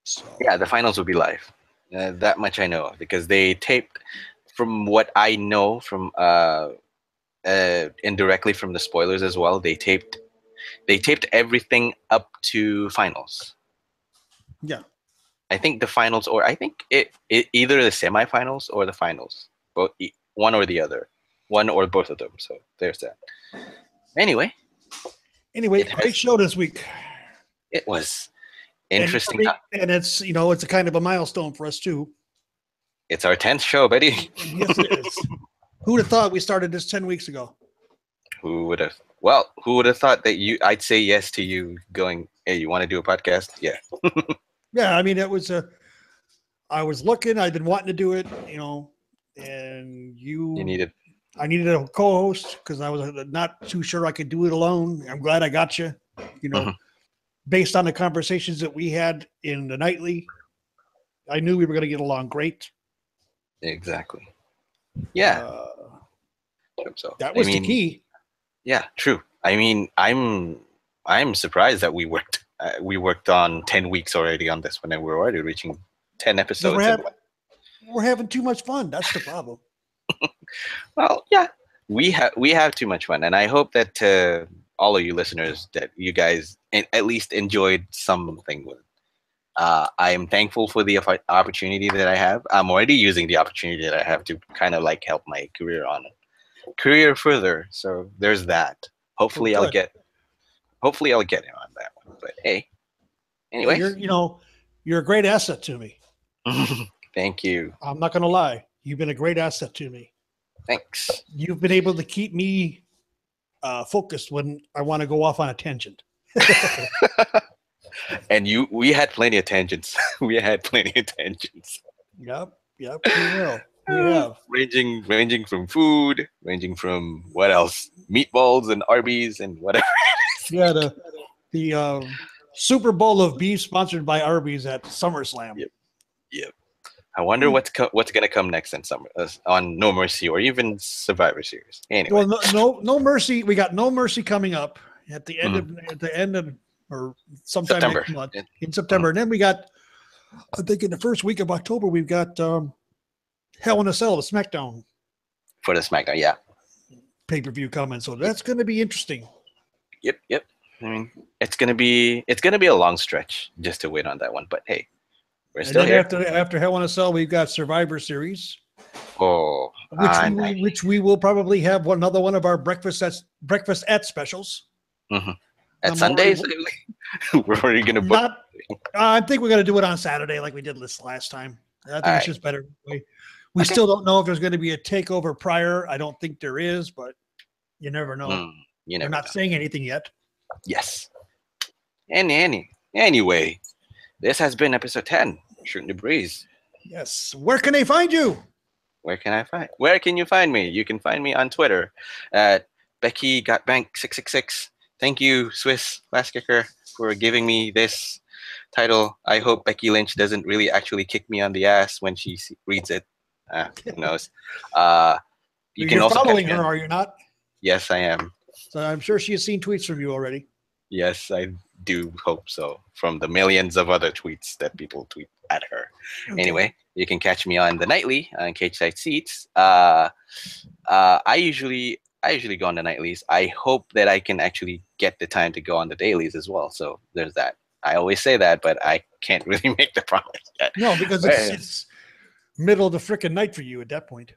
So Yeah, the finals will be live. That much I know because they taped. From what I know from indirectly from the spoilers as well, they taped everything up to finals. yeah. I think the finals, or I think it either the semifinals or the finals, both one or the other, one or both of them. So there's that. Anyway, Great show this week. It was interesting. And it's it's a kind of a milestone for us too. It's our 10th show, buddy. Yes, it is. Who would have thought we started this 10 weeks ago? Who would have? Well, who would have thought that I'd say yes to you going, hey, you want to do a podcast? Yeah. Yeah, I mean, I was looking, I've been wanting to do it, and I needed a co-host because I was not too sure I could do it alone. I'm glad I got you, based on the conversations that we had in the nightly, I knew we were going to get along great. Exactly. Yeah. So that was the key. Yeah, true. I mean, I'm surprised that we worked on 10 weeks already on this one, and we're already reaching 10 episodes. We're having too much fun. That's the problem. Well, yeah, we have too much fun, and I hope that all of you listeners, that you guys at least enjoyed something with it. I am thankful for the opportunity that I have. I'm already using the opportunity that I have to kind of like help my career further. So there's that. Hopefully I'll get him on that one. But hey, anyway, you're a great asset to me. Thank you. I'm not going to lie. You've been a great asset to me. Thanks. You've been able to keep me focused when I want to go off on a tangent. And we had plenty of tangents. Yep. We will. We have. Ranging from food, ranging from what else? Meatballs and Arby's and whatever. Yeah, the Super Bowl of beef sponsored by Arby's at SummerSlam. Yep. I wonder what's going to come next in summer on No Mercy or even Survivor Series. Anyway. Well, no Mercy. We got No Mercy coming up at the end of or sometime September. next month in September. And then we got, I think in the first week of October, we've got Hell in a Cell, the Smackdown. For the Smackdown, yeah. Pay-per-view coming. So that's going to be interesting. Yep. I mean, it's gonna be a long stretch just to wait on that one. But hey, we're still here. After Hell in a Cell, we've got Survivor Series. Oh, which we will probably have another one of our breakfast at specials. Mm-hmm. At Sundays, where are you going to book? I think we're going to do it on Saturday like we did this last time. I think it's just better. We still don't know if there's going to be a takeover prior. I don't think there is, but you never know. We're not saying anything yet. Yes. Anyway, this has been episode 10, Shootin' the Breeze. Yes. Where can they find you? Where can you find me? You can find me on Twitter at BeckyGotBank666. Thank you, Swiss Last Kicker, for giving me this title. I hope Becky Lynch doesn't really actually kick me on the ass when she reads it. Who knows? You're also following her, are you not? Yes, I am. So I'm sure she has seen tweets from you already. Yes, I do hope so. From the millions of other tweets that people tweet at her. Okay. Anyway, you can catch me on the nightly on Cage Side Seats. I usually go on the nightlies. I hope that I can actually get the time to go on the dailies as well. So there's that. I always say that, but I can't really make the promise yet. No, because it's middle of the frickin' night for you at that point.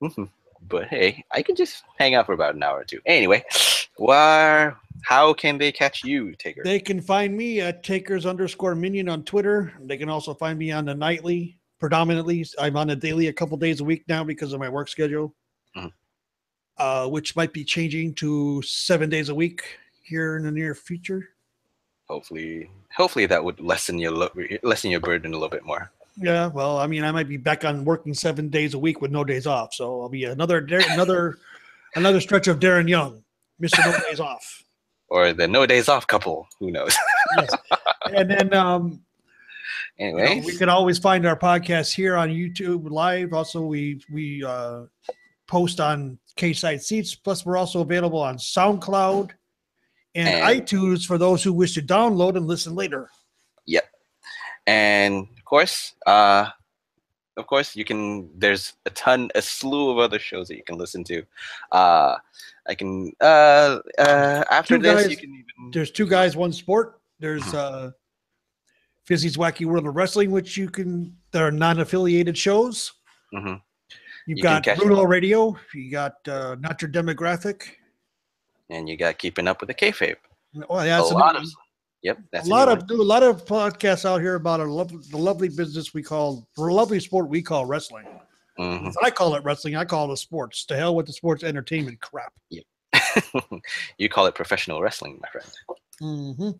Mm-hmm. But hey, I can just hang out for about an hour or two. Anyway, how can they catch you, Taker? They can find me at Takers_Minion on Twitter. They can also find me on the nightly. Predominantly, I'm on the daily a couple days a week now because of my work schedule. Mm-hmm. Which might be changing to 7 days a week here in the near future. Hopefully that would lessen your burden a little bit more. Yeah, well, I mean, I might be back on working 7 days a week with no days off, so I'll be another stretch of Darren Young, Mr. No Days Off, or the No Days Off couple. Who knows? Yes, and then anyway, we can always find our podcast here on YouTube Live. Also, we post on K-Side Seats. Plus, we're also available on SoundCloud and iTunes for those who wish to download and listen later. Yep. And of course, you can. There's a slew of other shows that you can listen to. I can after this, you can even. There's Two Guys, One Sport. There's Fizzy's Wacky World of Wrestling, which there are non-affiliated shows. Mm-hmm. You've got Bruno Radio. You got Not Your Demographic. And you got Keeping Up with the Kayfabe. Oh, yeah, that's a lot of podcasts out here about the lovely business lovely sport we call wrestling. Mm-hmm. I call it wrestling. I call it sports. To hell with the sports entertainment crap. Yep. You call it professional wrestling, my friend. Mm-hmm.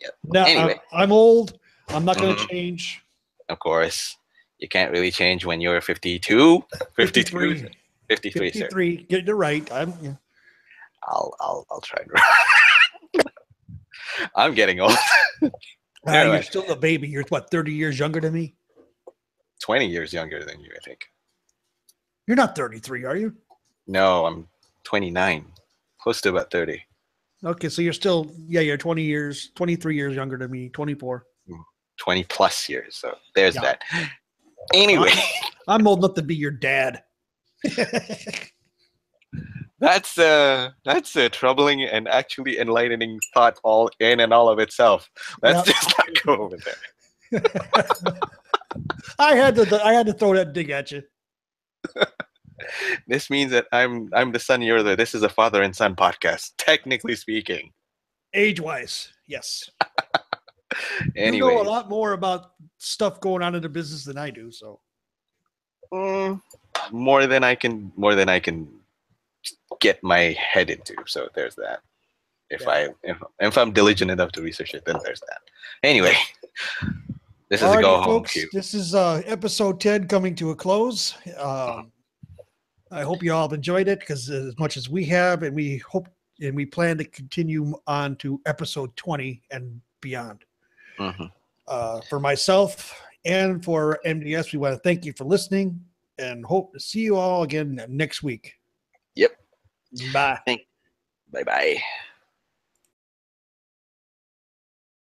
Yep. Now, anyway, I'm old. I'm not going to change. Of course. You can't really change when you're 52. 53. 53. Sir. Get it right. I'll try to. I'm getting old. You're still a baby. You're what, 30 years younger than me? 20 years younger than you, I think. You're not 33, are you? No, I'm 29. Close to about 30. Okay, so you're 23 years younger than me, 24. 20 plus years. So there's that. Anyway. I'm old enough to be your dad. That's a troubling and actually enlightening thought all in and all of itself. Let's just not go over there. I had to throw that dig at you. This means that I'm the son, you're the. This is a father and son podcast, technically speaking. Age-wise, yes. Anyway, you know a lot more about stuff going on in the business than I do. So more than I can get my head into. So there's that. If I'm diligent enough to research it, then there's that. Anyway, this is a go home, folks. This is episode 10 coming to a close. I hope you all have enjoyed it because as much as we have, and we hope and we plan to continue on to episode 20 and beyond. Mm-hmm. For myself and for MDS, we want to thank you for listening and hope to see you all again next week. Yep. Bye. Bye-bye.